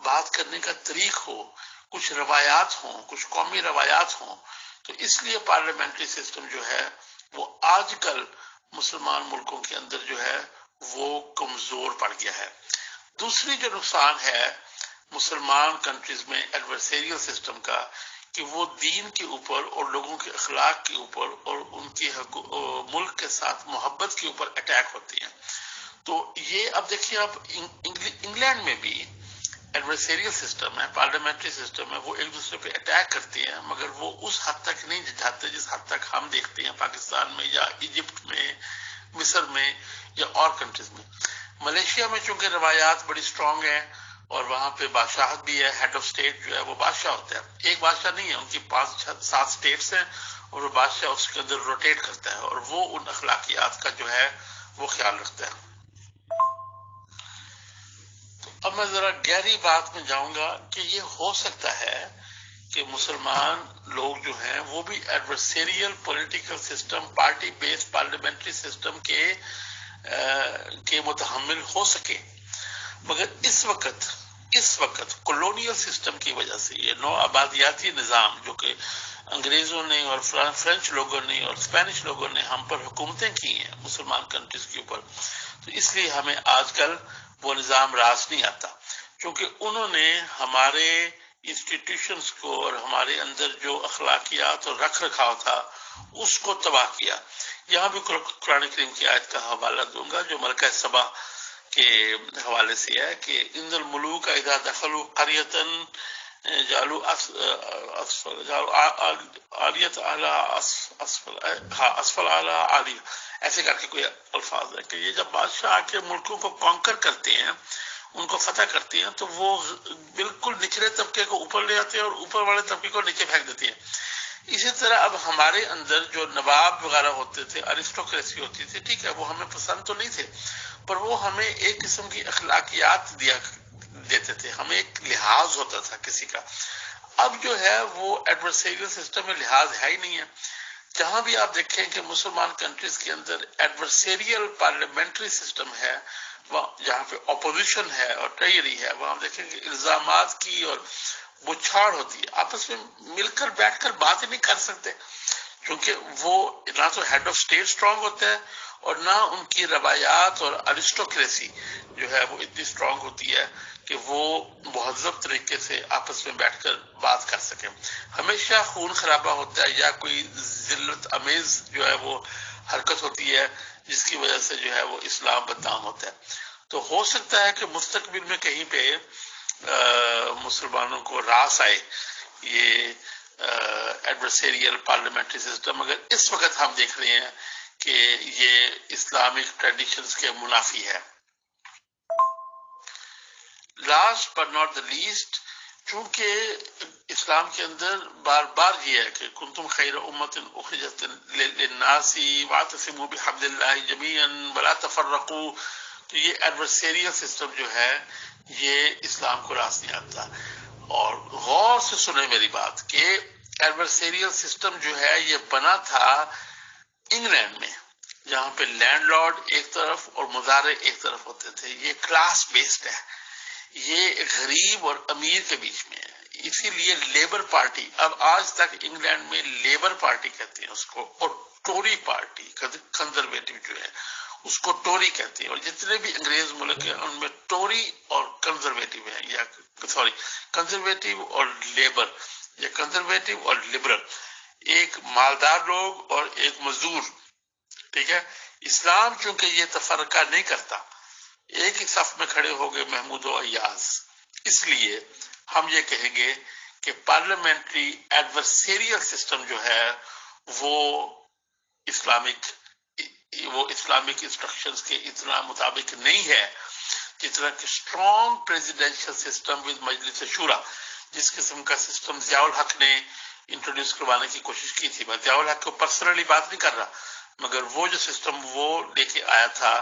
بات کرنے کا طریق ہو, کچھ روایات ہوں, کچھ قومی روایات ہوں. تو اس لیے پارلیمنٹری سسٹم جو ہے وہ آج کل مسلمان ملکوں کے اندر جو ہے وہ کمزور پڑ گیا ہے. دوسری جو نقصان ہے مسلمان کنٹریز میں ایڈورسیریل سسٹم کا, کہ وہ دین کے اوپر اور لوگوں کے اخلاق کے اوپر اور ان کے ملک کے ساتھ محبت کے اوپر اٹیک ہوتے ہیں. تو یہ اب دیکھیے, اب انگلینڈ میں بھی ایڈورسیریل سسٹم ہے, پارلیمنٹری سسٹم ہے, وہ ایک دوسرے پہ اٹیک کرتے ہیں, مگر وہ اس حد تک نہیں جاتے جس حد تک ہم دیکھتے ہیں پاکستان میں یا ایجپٹ میں, مصر میں یا اور کنٹریز میں. ملیشیا میں چونکہ روایات بڑی سٹرونگ ہیں اور وہاں پہ بادشاہت بھی ہے, ہیڈ آف اسٹیٹ جو ہے وہ بادشاہ ہوتا ہے. ایک بادشاہ نہیں ہے, ان کی 5-7 اسٹیٹس ہیں, اور وہ بادشاہ اس کے اندر روٹیٹ کرتا ہے, اور وہ ان اخلاقیات کا جو ہے وہ خیال رکھتا ہے. اب میں ذرا گہری بات میں جاؤں گا کہ یہ ہو سکتا ہے کہ مسلمان لوگ جو ہیں وہ بھی adversarial political system, party based parliamentary system کے متحمل ہو سکے, مگر اس وقت کولونیل سسٹم کی وجہ سے, یہ نو آبادیاتی نظام جو کہ انگریزوں نے اور فرینچ لوگوں نے اور اسپینش لوگوں نے ہم پر حکومتیں کی ہیں مسلمان کنٹریز کے اوپر, تو اس لیے ہمیں آج کل وہ نظام راس نہیں آتا, کیونکہ انہوں نے ہمارے انسٹیٹیوشنز کو اور ہمارے اندر جو اخلاقیات اور رکھ رکھاؤ تھا اس کو تباہ کیا. یہاں بھی قرآن کریم کی آیت کا حوالہ دوں گا جو ملکہ سبا کے حوالے سے ہے کہ ان الملوک اذا دخلوا قریة جعلوا عالیت اعلی اسفل اعلی عالی, ایسے کر کے کوئی الفاظ ہے کہ یہ جب بادشاہ آ کے ملکوں کو کانکر کرتے ہیں, ان کو فتح کرتے ہیں, تو وہ بالکل نچلے طبقے کو اوپر لے آتے ہیں اور اوپر والے طبقے کو نیچے پھینک دیتے ہیں. اسی طرح اب ہمارے اندر جو نواب وغیرہ ہوتے تھے, ارسٹوکریسی ہوتی تھی, ٹھیک ہے وہ ہمیں پسند تو نہیں تھے, پر وہ ہمیں ایک قسم کی اخلاقیات دیتے تھے, ہمیں ایک لحاظ ہوتا تھا کسی کا. اب جو ہے وہ ایڈورسیریل سسٹم میں لحاظ ہے ہی نہیں ہے. جہاں بھی آپ دیکھیں کہ مسلمان کنٹریز کے اندر ایڈورسیریل پارلیمنٹری سسٹم ہے, جہاں پہ اپوزیشن ہے اور ٹریجری ہے, وہاں دیکھیں کہ الزامات کی اور بچھاڑ ہوتی ہے, آپس میں مل کر بیٹھ کر بات ہی نہیں کر سکتے, کیونکہ وہ نہ تو ہیڈ آف اسٹیٹ سٹرونگ ہوتا ہے اور نہ ان کی روایات اور ارسٹوکریسی جو ہے وہ اتنی سٹرونگ ہوتی ہے کہ وہ مہذب طریقے سے آپس میں بیٹھ کر بات کر سکیں. ہمیشہ خون خرابہ ہوتا ہے یا کوئی ذلت امیز جو ہے وہ حرکت ہوتی ہے جس کی وجہ سے جو ہے وہ اسلام بدنام ہوتا ہے. تو ہو سکتا ہے کہ مستقبل میں کہیں پہ مسلمانوں کو راس آئے یہ ایڈورسیریل پارلیمنٹری سسٹم, مگر اس وقت ہم دیکھ رہے ہیں کہ یہ اسلامک ٹریڈیشنز کے منافی ہے. Last but not the least, چونکہ اسلام کے اندر بار بار یہ ہے کہ کنتم خیر امت اخرجت للناس واعتصموا بحبل اللہ جمیعا ولا تفرقوا. تو یہ ایڈورسیریل سسٹم جو ہے یہ اسلام کو راس نہیں آتا. اور غور سے سنیں میری بات کہ ایڈورسیریل سسٹم جو ہے یہ بنا تھا انگلینڈ میں، جہاں پہ لینڈ لارڈ ایک طرف اور مزارع ایک طرف ہوتے تھے. یہ کلاس بیسڈ ہے، یہ غریب اور امیر کے بیچ میں ہے. اسی لیے لیبر پارٹی، اب آج تک انگلینڈ میں لیبر پارٹی کہتے ہیں اس کو، اور ٹوری پارٹی کنزرویٹو جو ہے اس کو ٹوری کہتے ہیں. اور جتنے بھی انگریز ملک ہیں ان میں ٹوری اور کنزرویٹو ہیں، یا سوری کنزرویٹو اور لیبر، یا کنزرویٹو اور لبرل، ایک مالدار لوگ اور ایک مزدور. ٹھیک ہے. اسلام چونکہ یہ تفرقہ نہیں کرتا، ایک ہی صف میں کھڑے ہو گئے محمود و ایاز، اس لیے ہم یہ کہیں گے کہ پارلیمنٹری ایڈورسیریل سسٹم جو ہے وہ اسلامک انسٹرکشنز کے اتنا مطابق نہیں ہے جتنا کہ اسٹرانگ پریزیڈینشل سسٹم ود مجلس شورا، جس قسم کا سسٹم ضیاء الحق نے انٹروڈیوس کروانے کی کوشش کی تھی. میں ضیاء الحق کو پرسنلی بات نہیں کر رہا، مگر وہ جو سسٹم وہ لے کے آیا تھا،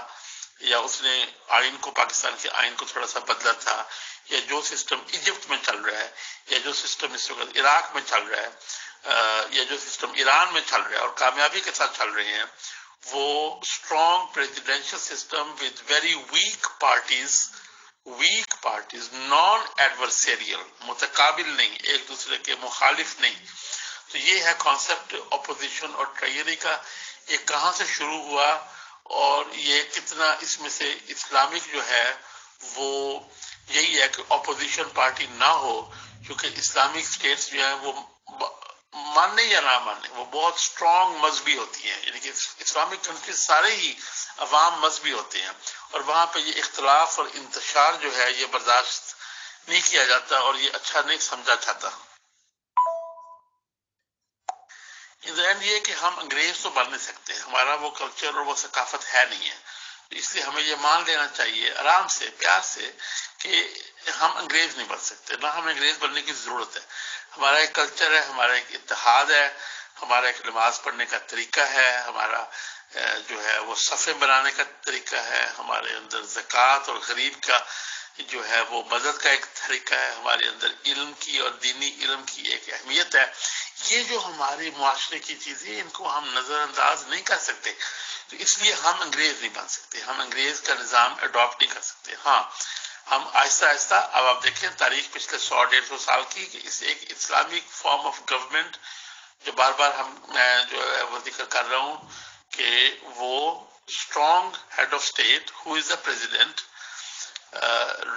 یا اس نے آئین کو، پاکستان کے آئین کو تھوڑا سا بدلا تھا، یا جو سسٹم ایجپٹ میں چل رہا ہے، یا جو سسٹم اس وقت عراق میں چل رہا ہے، یا جو سسٹم ایران میں چل رہا ہے اور کامیابی کے ساتھ چل رہے ہیں، وہ strong presidential system with very weak parties non adversarial, متقابل نہیں، ایک دوسرے کے مخالف نہیں. تو یہ ہے کانسیپٹ اپوزیشن اور ٹرائیری کا. یہ کہاں سے شروع ہوا اور یہ کتنا اس میں سے اسلامک جو ہے وہ یہی ہے کہ اپوزیشن پارٹی نہ ہو، کیونکہ اسلامک اسٹیٹس جو ہیں وہ ماننے یا نہ ماننے وہ بہت اسٹرانگ مذہبی ہوتی ہیں. یعنی کہ اسلامک کنٹریز سارے ہی عوام مذہبی ہوتے ہیں، اور وہاں پہ یہ اختلاف اور انتشار جو ہے یہ برداشت نہیں کیا جاتا اور یہ اچھا نہیں سمجھا جاتا. یہ کہ ہم انگریز تو بن نہیں سکتے، ہمارا وہ کلچر اور وہ ثقافت ہے نہیں ہے، اس لیے ہمیں یہ مان لینا چاہیے آرام سے، پیار سے، کہ ہم انگریز نہیں بن سکتے، نہ ہمیں انگریز بننے کی ضرورت ہے. ہمارا ایک کلچر ہے، ہمارا ایک اتحاد ہے، ہمارا ایک نماز پڑھنے کا طریقہ ہے، ہمارا جو ہے وہ صفیں بنانے کا طریقہ ہے، ہمارے اندر زکوٰۃ اور غریب کا جو ہے وہ مدد کا ایک طریقہ ہے، ہمارے اندر علم کی اور دینی علم کی ایک اہمیت ہے. یہ جو ہمارے معاشرے کی چیزیں ان کو ہم نظر انداز نہیں کر سکتے. تو اس لیے ہم انگریز نہیں بن سکتے، ہم انگریز کا نظام اڈاپٹ نہیں کر سکتے. ہاں ہم آہستہ آہستہ، اب آپ دیکھیں تاریخ پچھلے 100-150 سال کی، کہ اس ایک اسلامک فارم آف گورنمنٹ جو بار بار میں جو ہے وہ ذکر کر رہا ہوں کہ وہ strong head of state who is the president,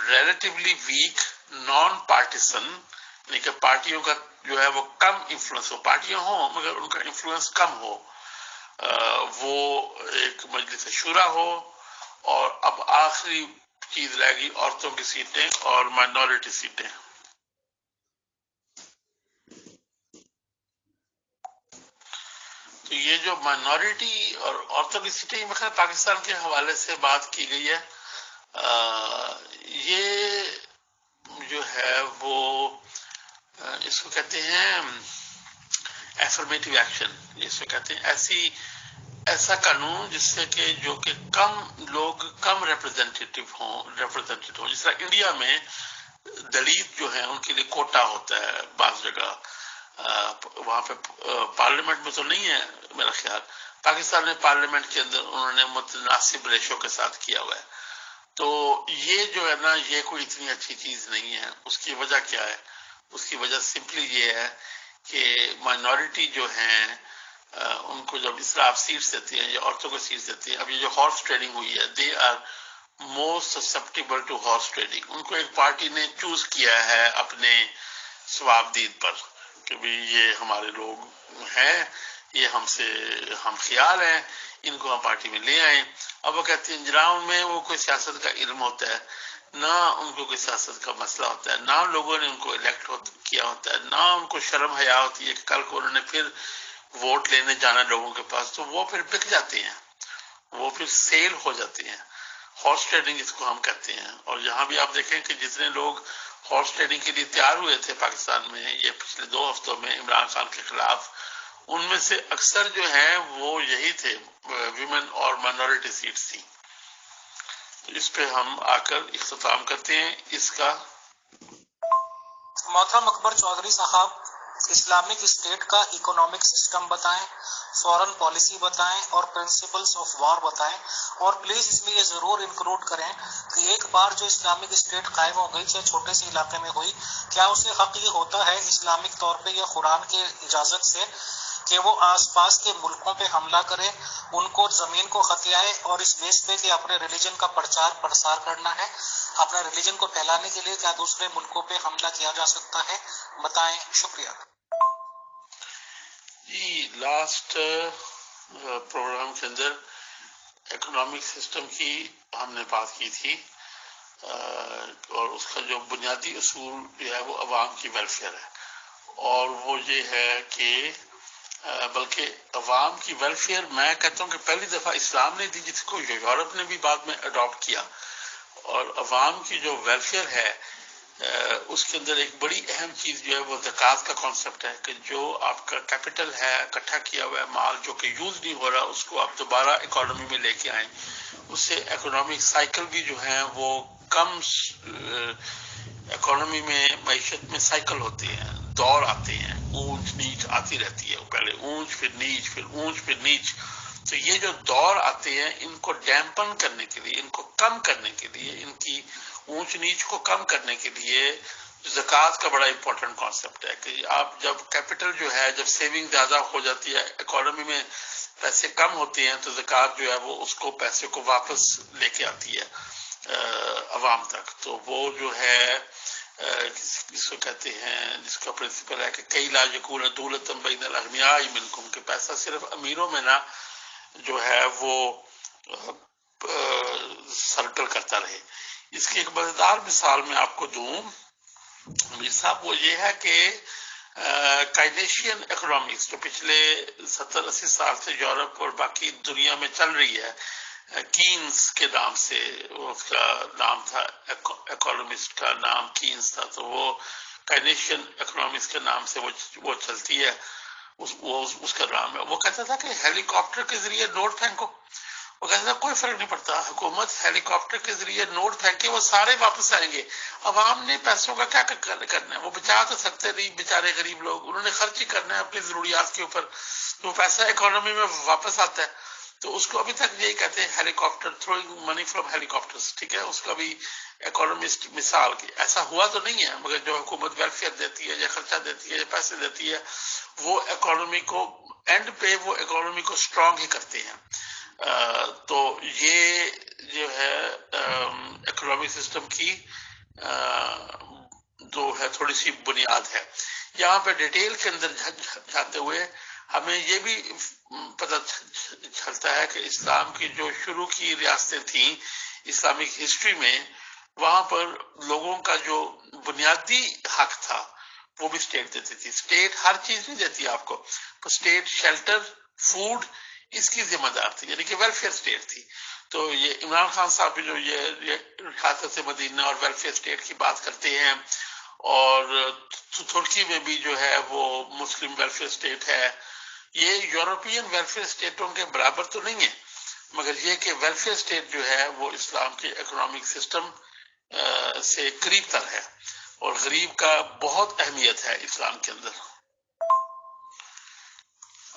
relatively weak non partisan, یعنی کہ پارٹیوں کا جو ہے وہ کم انفلوئنس ہو، پارٹیاں ہوں مگر ان کا انفلوئنس کم ہو، وہ ایک مجلس شورا ہو. اور اب آخری چیز رہ گئی عورتوں کی سیٹیں اور مائنورٹی سیٹیں. تو یہ جو مائنورٹی اور عورتوں کی سیٹیں مثلا پاکستان کے حوالے سے بات کی گئی ہے، یہ جو ہے وہ اس کو کہتے ہیں ایفرمیٹیو ایکشن، اس کو کہتے ہیں ایسا قانون جس سے کہ جو کہ کم لوگ کم ریپرزینٹیو ہوں. جس طرح انڈیا میں دلت جو ہیں ان کے لیے کوٹا ہوتا ہے بعض جگہ، وہاں پہ پارلیمنٹ میں تو نہیں ہے میرا خیال، پاکستان میں پارلیمنٹ کے اندر انہوں نے متناسب ریشو کے ساتھ کیا ہوا ہے. تو یہ جو ہے نا یہ کوئی اتنی اچھی چیز نہیں ہے. اس کی وجہ کیا ہے؟ اس کی وجہ سمپلی یہ ہے کہ مائنورٹی جو ہیں ان کو جب اس طرح آپ سیٹس دیتے ہیں یا عورتوں کو سیٹس دیتے ہیں، اب یہ جو ہارس ٹریڈنگ ہوئی ہے، they are most susceptible to horse trading. ان کو ایک پارٹی نے چوز کیا ہے اپنے ثواب دید پر کہ بھی یہ ہمارے لوگ ہیں، یہ ہم خیال ہیں، ان کو ہم پارٹی میں لے آئیں. اب وہ کہتے ہیں جناب ان میں وہ کوئی سیاست کا علم ہوتا ہے، نہ ان کو کوئی سیاست کا مسئلہ ہوتا ہے، نہ لوگوں نے ان کو الیکٹ کیا ہوتا ہے، نہ ان کو شرم حیا ہوتی ہے کہ کل کو انہوں نے پھر ووٹ لینے جانا لوگوں کے پاس، تو وہ پھر بک جاتے ہیں، وہ پھر سیل ہو جاتے ہیں. ہارس ٹریڈنگ اس کو ہم کہتے ہیں. اور یہاں بھی آپ دیکھیں کہ جتنے لوگ ہارس ٹریڈنگ کے لیے تیار ہوئے تھے پاکستان میں یہ پچھلے 2 ہفتوں میں عمران خان کے خلاف، ان میں سے اکثر جو ہیں وہ یہی تھے، ویمن اور مائنورٹی سیٹس تھی. اس پہ ہم آ کر اختتام کرتے ہیں اس کا. محترم اکبر چودھری صاحب، اسلامک اسٹیٹ کا اکنامک سسٹم بتائیں، فورن پالیسی بتائیں اور پرنسپلز آف وار بتائیں، اور پلیز اس میں یہ ضرور انکلوڈ کریں کہ ایک بار جو اسلامک اسٹیٹ قائم ہو گئی چاہے چھوٹے سے علاقے میں ہوئی، کیا اسے حق یہ ہوتا ہے اسلامک طور پہ یا قرآن کے اجازت سے کہ وہ آس پاس کے ملکوں پہ حملہ کرے، ان کو زمین کو ہتھیائے، اور اس بیس پہ کہ اپنے ریلیجن کا پرچار پرسار کرنا ہے، اپنے ریلیجن کو پھیلانے کے لیے کیا دوسرے ملکوں پہ حملہ کیا جا سکتا ہے؟ بتائیں. شکریہ. جی لاسٹ پروگرام کے اندر اکنامک سسٹم کی ہم نے بات کی تھی، اور اس کا جو بنیادی اصول جو ہے وہ عوام کی ویلفیئر ہے، اور وہ یہ ہے کہ بلکہ عوام کی ویلفیئر میں کہتا ہوں کہ پہلی دفعہ اسلام نے دی، جس کو یورپ نے بھی بعد میں اڈاپٹ کیا. اور عوام کی جو ویلفیئر ہے اس کے اندر ایک بڑی اہم چیز جو ہے وہ زکوٰۃ کا کانسیپٹ ہے، کہ جو آپ کا کیپٹل ہے، اکٹھا کیا ہوا ہے مال جو کہ یوز نہیں ہو رہا، اس کو آپ دوبارہ اکانومی میں لے کے آئیں. اس سے اکنامک سائیکل بھی جو ہے وہ کم، اکانومی میں معیشت میں سائیکل ہوتے ہیں، دور آتے ہیں، اونچ نیچ آتی رہتی ہے، پہلے اونچ پھر نیچ پھر اونچ پھر نیچ. تو یہ جو دور آتے ہیں ان کو ڈیمپن کرنے کے لیے، ان کو کم کرنے کے لیے، ان کی اونچ نیچ کو کم کرنے کے لیے زکوٰۃ کا بڑا امپورٹنٹ کانسیپٹ ہے، کہ آپ جب کیپٹل جو ہے، جب سیونگ زیادہ ہو جاتی ہے، اکانومی میں پیسے کم ہوتے ہیں، تو زکوٰۃ جو ہے وہ اس کو پیسے کو واپس لے کے آتی ہے عوام تک. تو وہ جو ہے جس کو کہتے ہیں، جس کا پرنسپل ہے کہ کئی لا یکون دولۃ بین الاغنیاء منکم، کہ پیسہ صرف امیروں میں نہ جو ہے وہ سرکل کرتا رہے. اس کی ایک مزیدار مثال میں آپ کو دوں میر صاحب، وہ یہ ہے کہ کائنیشین اکنامکس جو پچھلے 70-80 سال سے یورپ اور باقی دنیا میں چل رہی ہے، کینز کے نام سے اس کا نام تھا، اکانومسٹ کا نام کینز تھا، تو وہ کائنیشین اکنامکس کے نام سے وہ چلتی ہے، اس کا نام ہے. وہ کہتا تھا کہ ہیلی کاپٹر کے ذریعے نوٹ پھینکو، وہ کہتا تھا کوئی فرق نہیں پڑتا، حکومت ہیلی کاپٹر کے ذریعے نوٹ پھینکے وہ سارے واپس آئیں گے. عوام نے پیسوں کا کیا کرنا ہے؟ وہ بچا تو سکتے نہیں، بیچارے غریب لوگ، انہوں نے خرچ ہی کرنا ہے اپنی ضروریات کے اوپر، تو پیسہ اکانومی میں واپس آتا ہے. تو اس کو ابھی تک یہی کہتے ہیں helicopter, throwing money from helicopters. ٹھیک ہے، اس کا بھی اکانومسٹ مثال کی ایسا ہوا تو نہیں ہے، مگر جو حکومت ویلفیئر دیتی ہے یا خرچہ دیتی ہے یا پیسے دیتی ہے، وہ اکانومی کو اینڈ پہ وہ اکانومی کو اسٹرانگ ہی کرتے ہیں. تو یہ جو ہے اکنامک سسٹم کی جو ہے تھوڑی سی بنیاد ہے. یہاں پہ ڈیٹیل کے اندر جاتے ہوئے ہمیں یہ بھی پتہ چلتا ہے کہ اسلام کی جو شروع کی ریاستیں تھیں اسلامک ہسٹری میں، وہاں پر لوگوں کا جو بنیادی حق تھا وہ بھی اسٹیٹ دیتی تھی. اسٹیٹ ہر چیز نہیں دیتی آپ کو، اسٹیٹ شیلٹر، فوڈ اس کی ذمہ دار تھی، یعنی کہ ویلفیئر اسٹیٹ تھی. تو یہ عمران خان صاحب جو یہ ریاست مدینہ اور ویلفیئر اسٹیٹ کی بات کرتے ہیں، اور ترکی میں بھی جو ہے وہ مسلم ویلفیئر اسٹیٹ ہے. یہ یورپین ویلفیئر اسٹیٹوں کے برابر تو نہیں ہے، مگر یہ کہ ویلفیئر اسٹیٹ جو ہے وہ اسلام کے اکنامک سسٹم سے قریب تر ہے، اور غریب کا بہت اہمیت ہے اسلام کے اندر.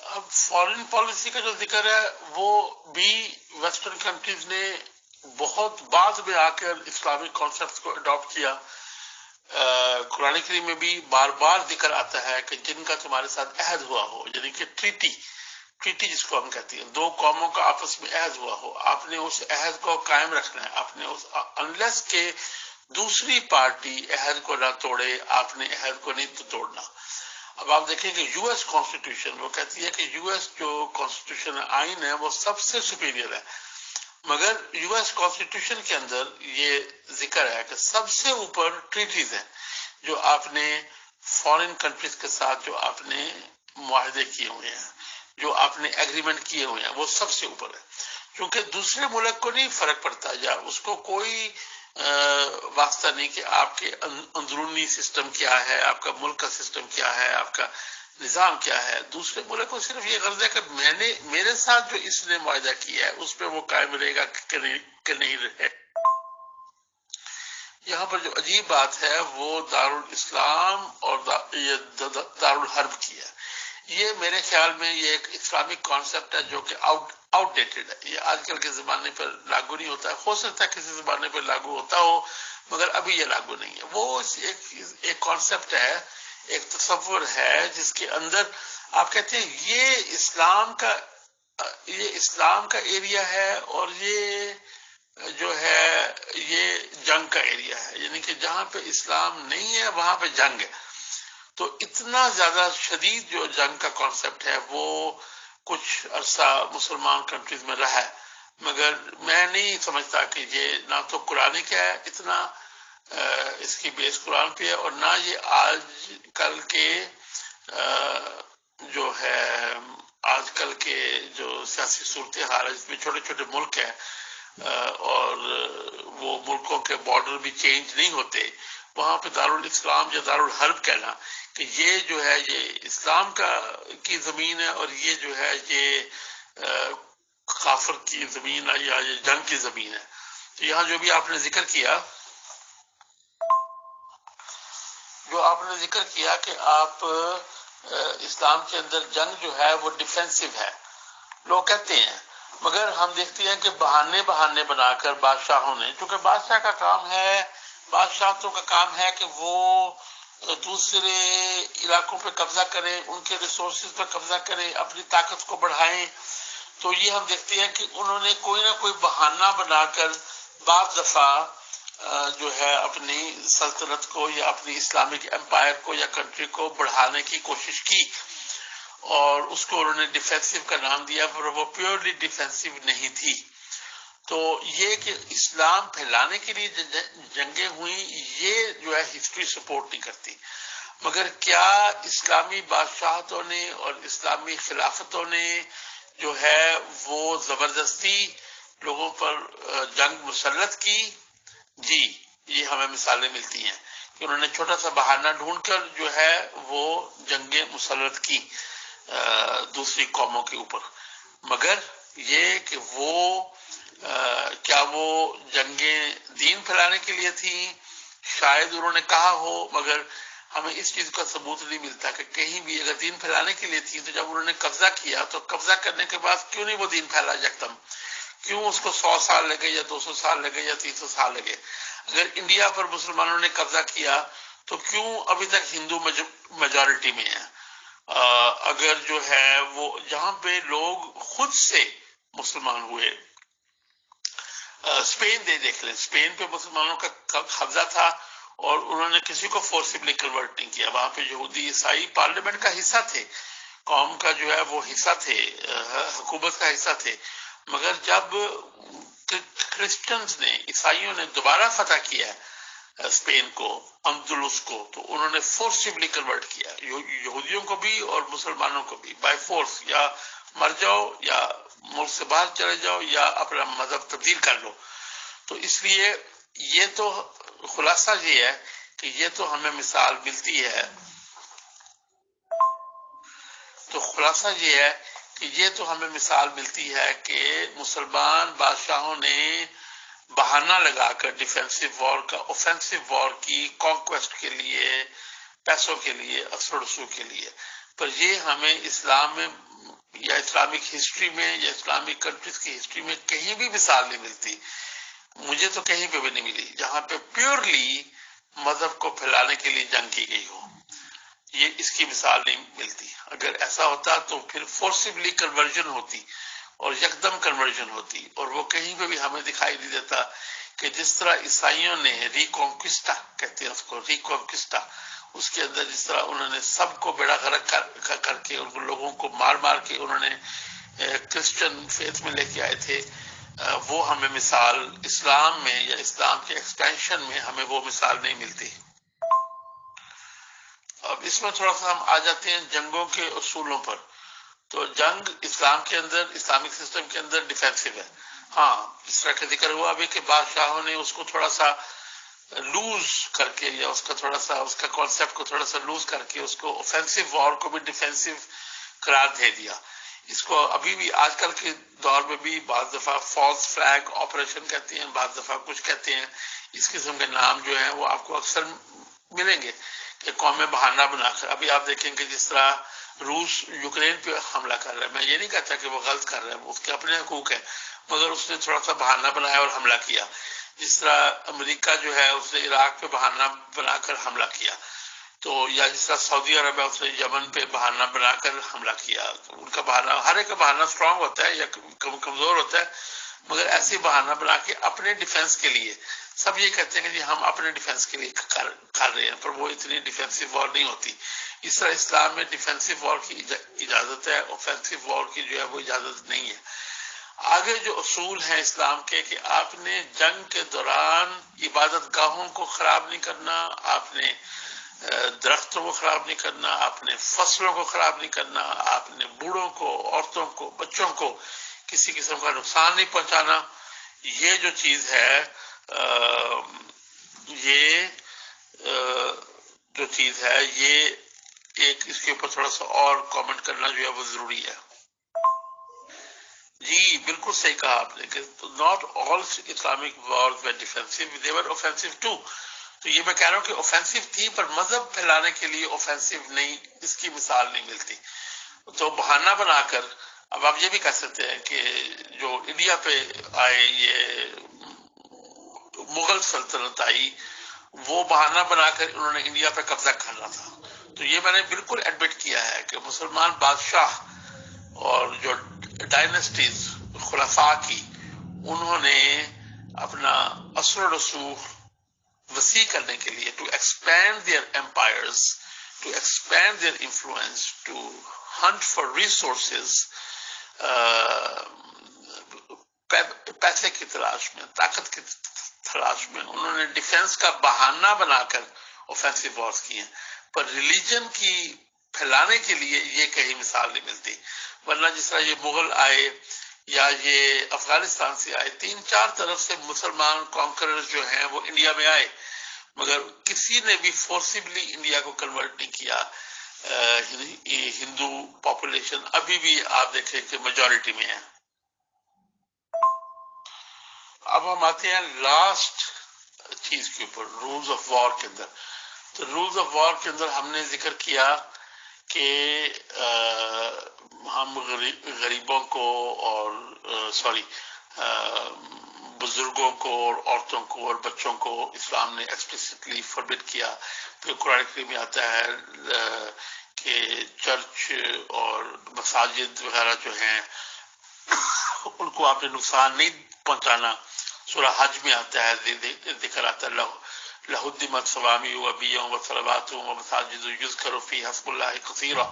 اب فارن پالیسی کا جو ذکر ہے وہ بھی ویسٹرن کنٹریز نے بہت بعد میں آ کر اسلامک کانسیپٹس کو اڈاپٹ کیا. قرآن کریم میں بھی بار بار ذکر آتا ہے کہ جن کا تمہارے ساتھ عہد ہوا ہو، یعنی کہ ٹریٹی جس کو ہم کہتے ہیں، دو قوموں کا آپس میں عہد ہوا ہو، آپ نے اس عہد کو قائم رکھنا ہے. آپ نے اس انلیس کہ دوسری پارٹی عہد کو نہ توڑے، آپ نے عہد کو نہیں توڑنا. اب آپ دیکھیں کہ یو ایس کانسٹیٹیوشن وہ کہتی ہے کہ یو ایس جو کانسٹیٹیوشن آئین ہے وہ سب سے سپیریئر ہے، مگر یو ایس کانسٹیٹیوشن کے اندر یہ ذکر ہے کہ سب سے اوپر ٹریٹیز ہیں، جو آپ نے فارن کنٹریز کے ساتھ جو آپ نے معاہدے کیے ہوئے ہیں، جو آپ نے ایگریمنٹ کیے ہوئے ہیں، وہ سب سے اوپر ہے. کیونکہ دوسرے ملک کو نہیں فرق پڑتا، یا اس کو کوئی واسطہ نہیں کہ آپ کے اندرونی سسٹم کیا ہے، آپ کا ملک کا سسٹم کیا ہے، آپ کا نظام کیا ہے. دوسرے ملک کو صرف یہ غرض ہے کہ میرے ساتھ جو اس نے معاہدہ کیا ہے اس پہ وہ قائم رہے گا کہ نہیں رہے. یہاں پر جو عجیب بات ہے وہ دارالاسلام اور دارالحرب کی ہے. یہ میرے خیال میں یہ ایک اسلامک کانسیپٹ ہے جو کہ آؤٹ ڈیٹڈ ہے. یہ آج کل کے زمانے پر لاگو نہیں ہوتا ہے. ہو سکتا ہے کسی زمانے پر لاگو ہوتا ہو مگر ابھی یہ لاگو نہیں ہے. وہ ایک کانسیپٹ ہے، ایک تصور ہے جس کے اندر آپ کہتے ہیں یہ اسلام کا ایریا ہے اور یہ جو ہے یہ جنگ کا ایریا ہے، یعنی کہ جہاں پہ اسلام نہیں ہے وہاں پہ جنگ ہے. تو اتنا زیادہ شدید جو جنگ کا کانسیپٹ ہے وہ کچھ عرصہ مسلمان کنٹریز میں رہا ہے، مگر میں نہیں سمجھتا کہ یہ نہ تو قرآن کا ہے اتنا اس کی بیس قرآن پہ ہے، اور نہ یہ آج کل کے جو ہے آج کل کے جو سیاسی صورتحال ہے جس میں چھوٹے چھوٹے ملک ہیں اور وہ ملکوں کے بارڈر بھی چینج نہیں ہوتے، وہاں پہ دارالاسلام یا دارالحرب کہنا کہ یہ جو ہے یہ اسلام کی زمین ہے اور یہ جو ہے یہ کافر کی زمین ہے یا یہ جنگ کی زمین ہے. تو یہاں جو بھی آپ نے ذکر کیا کہ آپ اسلام کے اندر جنگ جو ہے وہ ڈیفینسو ہے لوگ کہتے ہیں، مگر ہم دیکھتے ہیں کہ بہانے بنا کر بادشاہوں نے، چونکہ بادشاہ کا کام ہے، بادشاہتوں کا کام ہے کہ وہ دوسرے علاقوں پہ قبضہ کریں، ان کے ریسورسز پہ قبضہ کریں، اپنی طاقت کو بڑھائیں. تو یہ ہم دیکھتے ہیں کہ انہوں نے کوئی نہ کوئی بہانہ بنا کر بعض دفعہ جو ہے اپنی سلطنت کو یا اپنی اسلامک امپائر کو یا کنٹری کو بڑھانے کی کوشش کی، اور اس کو انہوں نے ڈیفینسو کا نام دیا، پر وہ پیورلی ڈیفینسو نہیں تھی. تو یہ کہ اسلام پھیلانے کے لیے جنگیں ہوئیں یہ جو ہے ہسٹری سپورٹ نہیں کرتی، مگر کیا اسلامی بادشاہتوں نے اور اسلامی خلافتوں نے جو ہے وہ زبردستی لوگوں پر جنگ مسلط کی؟ جی، یہ ہمیں مثالیں ملتی ہیں کہ انہوں نے چھوٹا سا بہانہ ڈھونڈ کر جو ہے وہ جنگیں مسلط کی دوسری قوموں کے اوپر. مگر یہ کہ کیا وہ جنگیں دین پھیلانے کے لیے تھیں؟ شاید انہوں نے کہا ہو، مگر ہمیں اس چیز کا ثبوت نہیں ملتا کہ کہیں بھی اگر دین پھیلانے کے لیے تھی تو جب انہوں نے قبضہ کیا تو قبضہ کرنے کے بعد کیوں نہیں وہ دین پھیلا یکدم؟ کیوں اس کو 100 سال لگے یا 200 سال لگے یا 300 سال لگے؟ اگر انڈیا پر مسلمانوں نے قبضہ کیا تو کیوں ابھی تک ہندو میجورٹی میں ہے؟ اگر جو ہے وہ جہاں پہ لوگ خود سے مسلمان ہوئے، اسپین دیکھ لیں، اسپین پہ مسلمانوں کا قبضہ تھا اور انہوں نے کسی کو فورسبلی کنورٹ نہیں کیا. وہاں پہ یہودی عیسائی پارلیمنٹ کا حصہ تھے، قوم کا جو ہے وہ حصہ تھے، حکومت کا حصہ تھے. مگر جب کرسچنز نے، عیسائیوں نے دوبارہ فتح کیا اسپین کو، اندلس کو، تو انہوں نے فورسبلی کنورٹ کیا یہودیوں کو بھی اور مسلمانوں کو بھی، بائی فورس، یا مر جاؤ یا ملک سے باہر چلے جاؤ یا اپنا مذہب تبدیل کر لو. تو اس لیے یہ تو خلاصہ یہ ہے کہ یہ تو ہمیں مثال ملتی ہے، کہ مسلمان بادشاہوں نے بہانہ لگا کر ڈیفینسو وار کا اوفینسو وار کی، کانکویسٹ کے لیے، پیسوں کے لیے، اثر و رسوخ کے لیے. پر یہ ہمیں اسلام میں یا اسلامک ہسٹری میں یا اسلامک کنٹریز کی ہسٹری میں کہیں بھی مثال نہیں ملتی. مجھے تو کہیں پہ بھی نہیں ملی جہاں پہ پیورلی مذہب کو پھیلانے کے لیے جنگ کی گئی ہو. یہ اس کی مثال نہیں ملتی. اگر ایسا ہوتا تو پھر فورسبلی کنورژن ہوتی اور یکدم کنورژن ہوتی، اور وہ کہیں پہ بھی ہمیں دکھائی نہیں دیتا کہ جس طرح عیسائیوں نے ریکونکسٹا کہتے ہیں اس کو، ریکونکسٹا، اس کے اندر جس طرح انہوں نے سب کو بیڑا غرق کر کے ان لوگوں کو مار کے انہوں نے کرسچن فیتھ میں لے کے آئے تھے، وہ ہمیں مثال اسلام میں یا اسلام کے ایکسپینشن میں ہمیں وہ مثال نہیں ملتی. اب اس میں تھوڑا سا ہم آ جاتے ہیں جنگوں کے اصولوں پر. تو جنگ اسلام کے اندر، اسلامک سسٹم کے اندر ڈیفینسو ہے. ہاں اس طرح کا ذکر ہوا بھی کہ بادشاہوں نے اس کو تھوڑا سا لوز کر کے، یا اس کا تھوڑا سا، اس کا کانسیپٹ کو تھوڑا سا لوز کر کے اس کو اوفینسو وار کو بھی ڈیفینسو قرار دے دیا. اس کو ابھی بھی آج کل کے دور میں بھی بعض دفعہ فالس فلیگ آپریشن کہتے ہیں، بعض دفعہ کچھ کہتے ہیں. اس قسم کے نام جو ہیں وہ آپ کو اکثر ملیں گے کہ قومیں بہانہ بنا کر. ابھی آپ دیکھیں کہ جس طرح روس یوکرین پہ حملہ کر رہا ہے، میں یہ نہیں کہتا کہ وہ غلط کر رہا ہے، اس کے اپنے حقوق ہیں، مگر اس نے تھوڑا سا بہانہ بنایا اور حملہ کیا. جس طرح امریکہ جو ہے اس نے عراق پہ بہانہ بنا کر حملہ کیا، تو یا جس طرح سعودی عرب ہے اس نے یمن پہ بہانہ بنا کر حملہ کیا. تو ان کا بہانہ، ہر ایک کا بہانہ اسٹرانگ ہوتا ہے یا کمزور ہوتا ہے، مگر ایسے بہانہ بنا کے اپنے ڈیفینس کے لیے سب یہ کہتے ہیں کہ جی ہم اپنے ڈیفینس کے لیے کر رہے ہیں، پر وہ اتنی ڈیفینسو وار نہیں ہوتی. اس طرح اسلام میں ڈیفینسو وار کی اجازت ہے، اوفینسو وار کی جو ہے وہ اجازت نہیں ہے. آگے جو اصول ہیں اسلام کے کہ آپ نے جنگ کے دوران عبادت گاہوں کو خراب نہیں کرنا، آپ نے درختوں کو خراب نہیں کرنا، آپ نے فصلوں کو خراب نہیں کرنا، آپ نے بوڑھوں کو، عورتوں کو، بچوں کو کسی قسم کا نقصان نہیں پہنچانا. یہ جو چیز ہے یہ جو چیز ہے یہ ایک اس کے اوپر تھوڑا سا اور کامنٹ کرنا جو ہے وہ ضروری ہے. جی بالکل صحیح کہا آپ نے کہ not all Islamic wars were defensive, they were offensive too. تو یہ میں کہہ رہا ہوں کہ اوفینسو تھی پر مذہب پھیلانے کے لیے اوفینسو نہیں، اس کی مثال نہیں ملتی. تو بہانہ بنا کر اب آپ یہ بھی کہہ سکتے ہیں کہ جو انڈیا پہ آئے یہ مغل سلطنت آئی، وہ بہانہ بنا کر انہوں نے انڈیا پہ قبضہ کرنا تھا. تو یہ میں نے بالکل ایڈمٹ کیا ہے کہ مسلمان بادشاہ اور جو ڈائنسٹیز خلفاء کی، انہوں نے اپنا اثر و رسوخ وسیع کرنے کے لیے to expand their empires, to expand their influence, to hunt for resources, پیسے کی تلاش میں، طاقت کی تلاش میں، انہوں نے ڈیفینس کا بہانہ بنا کر اوفینسو وارز کی ہیں. پر ریلیجن کی پھیلانے کے لیے یہ کہیں مثال نہیں ملتی. ورنہ جس طرح یہ مغل آئے یا یہ افغانستان سے آئے، 3-4 طرف سے مسلمان کانکررز جو ہیں وہ انڈیا میں آئے، مگر کسی نے بھی فورسبلی انڈیا کو کنورٹ نہیں کیا. ہندو پاپولیشن ابھی بھی آپ دیکھیں کہ میجورٹی میں ہے. اب ہم آتے ہیں لاسٹ چیز کے اوپر، رولز آف وار کے اندر. تو رولز آف وار کے اندر ہم نے ذکر کیا کہ ہم غریبوں کو اور بزرگوں کو اور عورتوں کو اور بچوں کو اسلام نے ایکسپلیسٹلی فوربڈ کیا. پھر قرآن کریم میں آتا ہے کہ چرچ اور مساجد وغیرہ جو ہیں ان کو آپ نے نقصان نہیں پہنچانا. سورہ حج میں آتا ہے، ذکر آتا ہے لہدمت صوامی و بیع و صلوات و مساجد یذکر فیہا اسم اللہ کثیرا،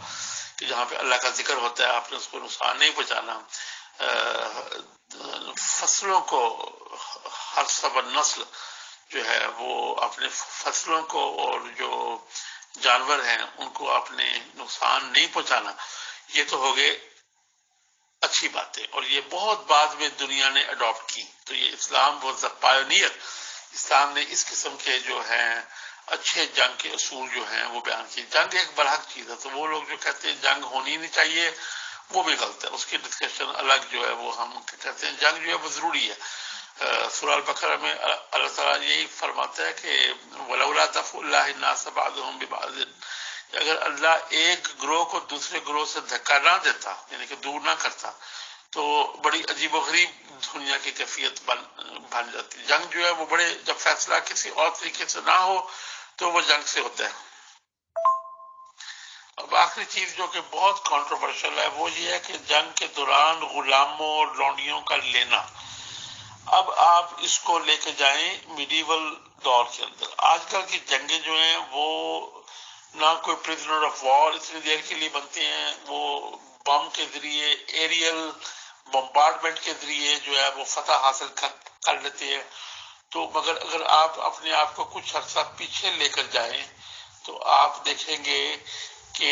کہ جہاں پہ اللہ کا ذکر ہوتا ہے آپ نے اس کو نقصان نہیں پہنچانا. فصلوں کو، ہر سب نسل جو ہے وہ اپنے فصلوں کو اور جو جانور ہیں ان کو آپ نے نقصان نہیں پہنچانا. یہ تو ہو گئے اچھی باتیں، اور یہ بہت بعد میں دنیا نے اڈاپٹ کی. تو یہ اسلام واز اے پائونیئر. اسلام نے اس قسم کے جو ہیں اچھے جنگ کے اصول جو ہیں وہ بیان کیے. جنگ ایک برحق چیز ہے، تو وہ لوگ جو کہتے ہیں جنگ ہونی نہیں چاہیے وہ بھی غلط ہے، اس کی ڈسکشن الگ جو ہے وہ ہم کہتے ہیں. جنگ جو ہے وہ ضروری ہے. سورہ البقرہ میں اللہ تعالیٰ یہی فرماتا ہے کہ وَلَوْلَا دَفْعُ اللَّهِ النَّاسَ بَعْضَهُم بِبَعْضٍ، اگر اللہ ایک گروہ کو دوسرے گروہ سے دھکا نہ دیتا، یعنی کہ دور نہ کرتا، تو بڑی عجیب و غریب دنیا کی کیفیت بن جاتی. جنگ جو ہے وہ بڑے، جب فیصلہ کسی اور طریقے سے نہ ہو تو وہ جنگ سے ہوتا ہے. اب آخری چیز جو کہ بہت کانٹروورشل ہے وہ یہ ہے کہ جنگ کے دوران غلاموں اور لونڈیوں کا لینا. اب آپ اس کو لے کے جائیں میڈیول دور کے اندر. آج کل کی جنگیں جو ہیں وہ نہ کوئی پرزنر آف وار اتنی دیر کے لیے بنتے ہیں، وہ بم کے ذریعے، ایریل بمبارڈمنٹ کے ذریعے جو ہے وہ فتح حاصل کر لیتے ہیں. تو مگر اگر آپ اپنے آپ کو کچھ عرصہ پیچھے لے کر جائیں تو آپ دیکھیں گے کہ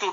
to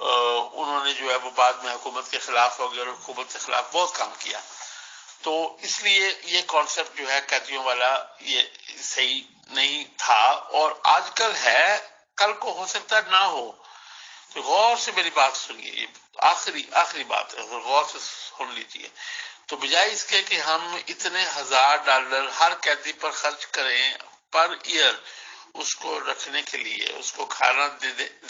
انہوں نے جو ہے وہ بعد میں حکومت کے خلاف ہو گئے اور حکومت کے خلاف بہت کام کیا. تو اس لیے یہ کانسیپٹ جو ہے قیدیوں والا یہ صحیح نہیں تھا، اور آج کل ہے، کل کو ہو سکتا ہے نہ ہو. تو غور سے میری بات سنیے، یہ آخری بات ہے، غور سے سن لیجیے. تو بجائے اس کے کہ ہم اتنے $1000 ہر قیدی پر خرچ کریں پر ایئر، اس کو رکھنے کے لیے، اس کو کھانا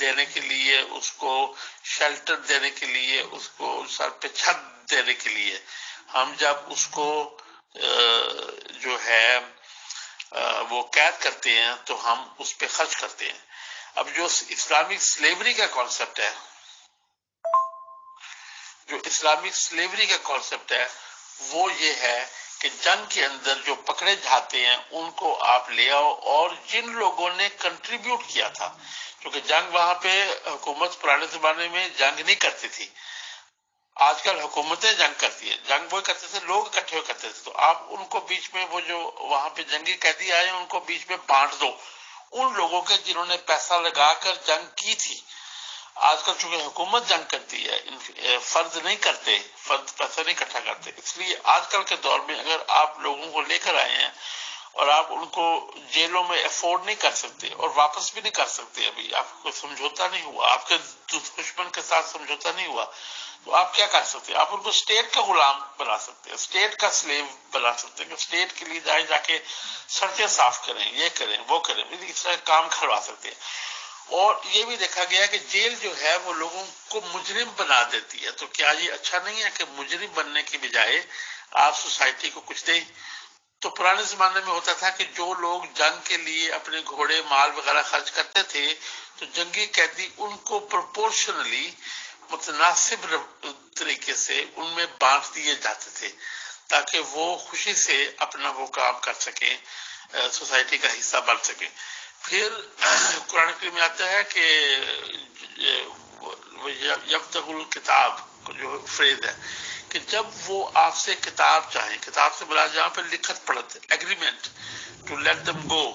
دینے کے لیے، اس کو شیلٹر دینے کے لیے، اس کو سر پہ چھت دینے کے لیے، ہم جب اس کو جو ہے وہ قید کرتے ہیں تو ہم اس پہ خرچ کرتے ہیں. اب جو اسلامک سلیوری کا کانسیپٹ ہے، وہ یہ ہے کہ جنگ کے اندر جو پکڑے جاتے ہیں ان کو آپ لے آؤ، اور جن لوگوں نے کنٹریبیوٹ کیا تھا، کیونکہ جنگ وہاں پہ حکومت پرانے زمانے میں جنگ نہیں کرتی تھی، آج کل حکومتیں جنگ کرتی ہیں. جنگ وہ کرتے تھے، لوگ اکٹھے ہو کرتے تھے. تو آپ ان کو بیچ میں، وہ جو وہاں پہ جنگی قیدی آئے ان کو بیچ میں بانٹ دو، ان لوگوں کے جنہوں نے پیسہ لگا کر جنگ کی تھی. آج کل چونکہ حکومت جنگ کرتی ہے، فرد نہیں کرتے، فرد پیسہ نہیں اکٹھا کرتے، اس لیے آج کل کے دور میں اگر آپ لوگوں کو لے کر آئے ہیں اور آپ ان کو جیلوں میں افورڈ نہیں کر سکتے اور واپس بھی نہیں کر سکتے، ابھی آپ کو سمجھوتا نہیں ہوا، آپ کے دشمن کے ساتھ سمجھوتا نہیں ہوا، تو آپ کیا کر سکتے ہیں؟ آپ ان کو اسٹیٹ کا غلام بنا سکتے ہیں، اسٹیٹ کا سلیو بنا سکتے ہیں، اسٹیٹ کے لیے جا کے سڑکیں صاف کریں، یہ کریں وہ کریں، اس طرح کام کروا سکتے ہیں. اور یہ بھی دیکھا گیا کہ جیل جو ہے وہ لوگوں کو مجرم بنا دیتی ہے. تو کیا یہ اچھا نہیں ہے کہ مجرم بننے کی بجائے آپ سوسائٹی کو کچھ دیں؟ تو پرانے زمانے میں ہوتا تھا کہ جو لوگ جنگ کے لیے اپنے گھوڑے مال وغیرہ خرچ کرتے تھے تو جنگی قیدی ان کو پرپورشنلی متناسب طریقے سے ان میں بانٹ دیے جاتے تھے تاکہ وہ خوشی سے اپنا وہ کام کر سکیں، سوسائٹی کا حصہ بن سکیں. پھر قرآن کریم میں آتا ہے کہ یفتح الکتاب جو فریز ہے کہ جب وہ آپ سے کتاب چاہیں، کتاب سے بلا جہاں پہ لکھت پڑھت، ایگریمنٹ ٹو لیٹ دم گو.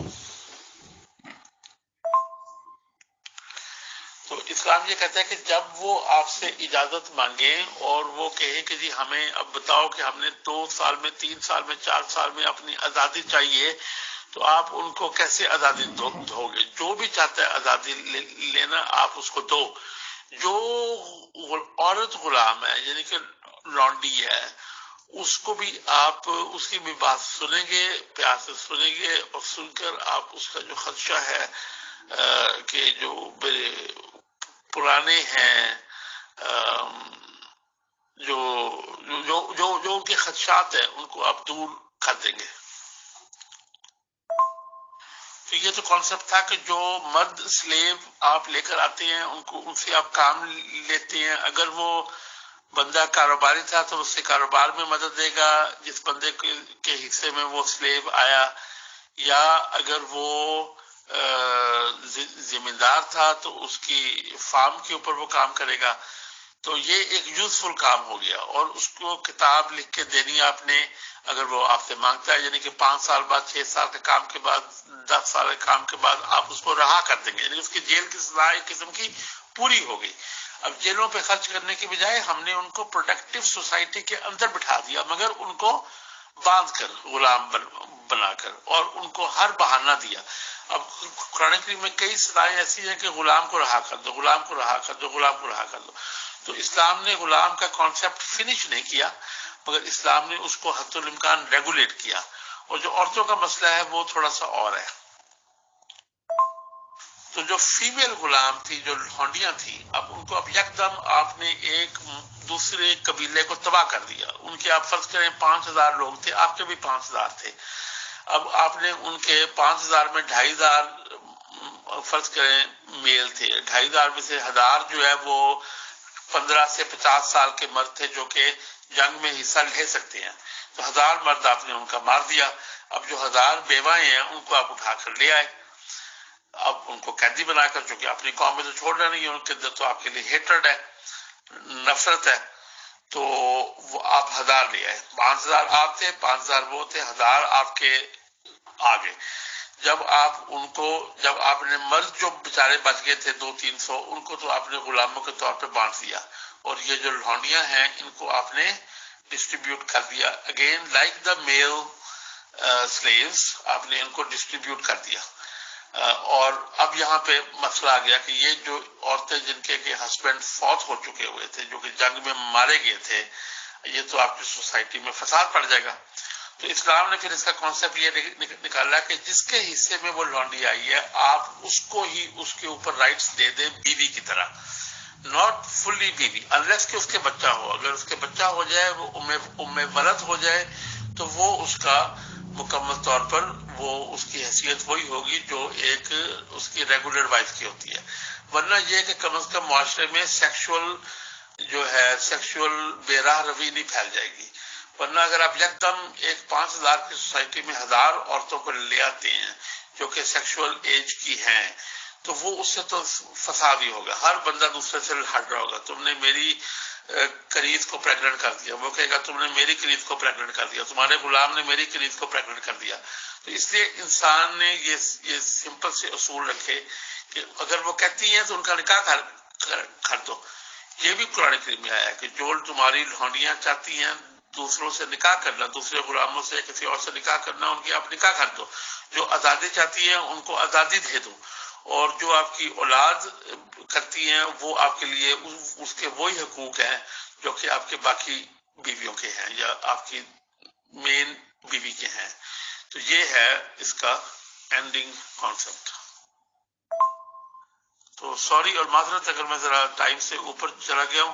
تو اسلام یہ کہتا ہے کہ جب وہ آپ سے اجازت مانگے اور وہ کہے کہ جی ہمیں اب بتاؤ کہ ہم نے 2 سال میں، 3 سال میں، 4 سال میں اپنی آزادی چاہیے، تو آپ ان کو کیسے آزادی دو گے؟ جو بھی چاہتا ہے آزادی لینا آپ اس کو دو. جو عورت غلام ہے یعنی کہ لانڈی ہے، اس کو بھی آپ اس کی بھی بات سنیں گے، پیار سے سنیں گے، اور سن کر آپ اس کا جو خدشہ ہے کہ جو میرے پرانے ہیں، جو جو جو جو ان کے خدشات ہیں ان کو آپ دور کر دیں گے. تو یہ تو کانسیپٹ تھا کہ جو مرد سلیو آپ لے کر آتے ہیں ان سے آپ کام لیتے ہیں. اگر وہ بندہ کاروباری تھا تو اس سے کاروبار میں مدد دے گا جس بندے کے حصے میں وہ سلیو آیا، یا اگر وہ ذمہ دار تھا تو اس کی فارم کے اوپر وہ کام کرے گا. تو یہ ایک یوزفل کام ہو گیا. اور اس کو کتاب لکھ کے دینی آپ نے، اگر وہ آپ سے مانگتا ہے، یعنی کہ 5 سال بعد، 6 سال کے کام کے بعد، 10 سال کے کام کے بعد آپ اس کو رہا کر دیں گے، یعنی اس کی جیل کی سزا ایک قسم کی پوری ہو گئی. اب جیلوں پہ خرچ کرنے کی بجائے ہم نے ان کو پروڈکٹیو سوسائٹی کے اندر بٹھا دیا، مگر ان کو باندھ کر، غلام بنا کر، اور ان کو ہر بہانہ دیا. اب قرآن کریم میں کئی سزائیں ایسی ہیں کہ غلام کو رہا کر دو، غلام کو رہا کر دو، غلام کو رہا کر دو. تو اسلام نے غلام کا کانسیپٹ فنش نہیں کیا، مگر اسلام نے اس کو حد الامکان ریگولیٹ کیا. اور جو عورتوں کا مسئلہ ہے وہ تھوڑا سا اور ہے. تو جو فیمیل غلام تھی، جو لونڈیاں تھیں، اب ان کو اب یکدم آپ نے ایک دوسرے قبیلے کو تباہ کر دیا. ان کے آپ فرض کریں 5000 لوگ تھے، آپ کے بھی 5000 تھے. اب آپ نے ان کے 5000 میں 2500 فرض کریں میل تھے، 2500 میں سے 1000 جو ہے وہ 15 سے 50 سال کے مرد تھے جو کہ جنگ میں حصہ لے سکتے ہیں. تو 1000 مرد آپ نے ان کا مار دیا. اب جو 1000 بیوائیں ہیں ان کو آپ اٹھا کر لے آئے، اب ان کو قیدی بنا کر، چونکہ اپنی قوم میں تو چھوڑنا نہیں ہے، ان کے اندر تو آپ کے لیے ہیٹرڈ ہے، نفرت ہے. تو وہ آپ 1000 لے آئے. 5000 آپ تھے، 5000 وہ تھے، 1000 آپ کے آگے. جب آپ نے مرد جو بیچارے بچ گئے تھے 200-300 ان کو تو آپ نے غلاموں کے طور پہ بانٹ دیا، اور یہ جو لونڈیاں ہیں ان کو آپ نے ڈسٹریبیوٹ کر دیا، again like the male slaves آپ نے ان کو ڈسٹریبیوٹ کر دیا۔ اور اب یہاں پہ مسئلہ آ گیا کہ یہ جو عورتیں جن کے ہسبینڈ فوت ہو چکے ہوئے تھے، جو کہ جنگ میں مارے گئے تھے، یہ تو آپ کی سوسائٹی میں فساد پڑ جائے گا۔ تو اسلام نے پھر اس کا کانسیپٹ یہ نکالا کہ جس کے حصے میں وہ لونڈی آئی ہے آپ اس کو ہی اس کے اوپر رائٹس دے دیں بیوی کی طرح، ناٹ فلی بیوی، انلیس کہ اس کے بچہ ہو۔ اگر اس کے بچہ ہو جائے، وہ ام ولد ہو جائے، تو وہ اس کا مکمل طور پر وہ اس کی حیثیت وہی ہوگی جو ایک اس کی ریگولر وائف کی ہوتی ہے۔ ورنہ یہ کہ کم از کم معاشرے میں سیکشول بے راہ روی نہیں پھیل جائے گی۔ ورنہ اگر آپ یکدم ایک 5000 کی سوسائٹی میں 1000 عورتوں کو لے آتے ہیں جو کہ سیکشول ایج کی ہیں، تو وہ اس سے تو فساد ہی ہوگا، ہر بندہ دوسرے سے ہٹ رہا ہوگا۔ تم نے میری کنیز کو پریگننٹ کر دیا، وہ کہے گا تم نے میری کنیز کو پریگننٹ کر دیا، تمہارے غلام نے میری کنیز کو پریگننٹ کر دیا۔ تو اس لیے انسان نے یہ سمپل سے اصول رکھے کہ اگر وہ کہتی ہیں تو ان کا نکاح کر دو۔ یہ بھی قرآن کریم میں آیا ہے کہ جو تمہاری لونڈیاں چاہتی ہیں دوسروں سے نکاح کرنا، دوسرے غلاموں سے کسی اور سے نکاح کرنا، ان کی آپ نکاح کر دو۔ جو آزادی چاہتی ہیں ان کو آزادی دے دو، اور جو آپ کی اولاد کرتی ہیں وہ آپ کے لیے اس کے وہی حقوق ہیں جو کہ آپ کے باقی بیویوں کے ہیں یا آپ کی مین بیوی کے ہیں۔ تو یہ ہے اس کا اینڈنگ کانسیپٹ۔ تو سوری اور معذرت اگر میں ذرا ٹائم سے اوپر چلا گیا ہوں،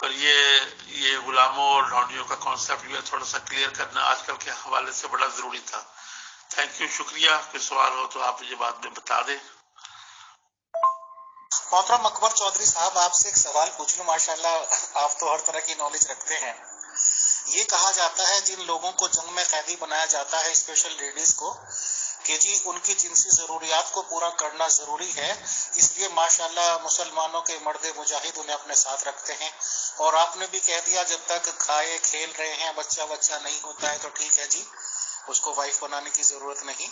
پر یہ غلاموں اور لونڈیوں کا کانسیپٹ جو ہے تھوڑا سا کلیئر کرنا آج کل کے حوالے سے بڑا ضروری تھا۔ تھینک یو، شکریہ۔ کوئی سوال ہو تو آپ مجھے بعد میں بتا دیں۔ محترم اکبر چودھری صاحب، آپ سے ایک سوال پوچھ لوں؟ ماشاءاللہ آپ تو ہر طرح کی نالج رکھتے ہیں۔ یہ کہا جاتا ہے جن لوگوں کو جنگ میں قیدی بنایا جاتا ہے، اسپیشل لیڈیز کو، کہ جی ان کی جنسی ضروریات کو پورا کرنا ضروری ہے، اس لیے ماشاءاللہ مسلمانوں کے مرد مجاہد انہیں اپنے ساتھ رکھتے ہیں۔ اور آپ نے بھی کہہ دیا جب تک کھائے کھیل رہے ہیں بچہ نہیں ہوتا ہے تو ٹھیک ہے جی، اس کو وائف بنانے کی ضرورت نہیں،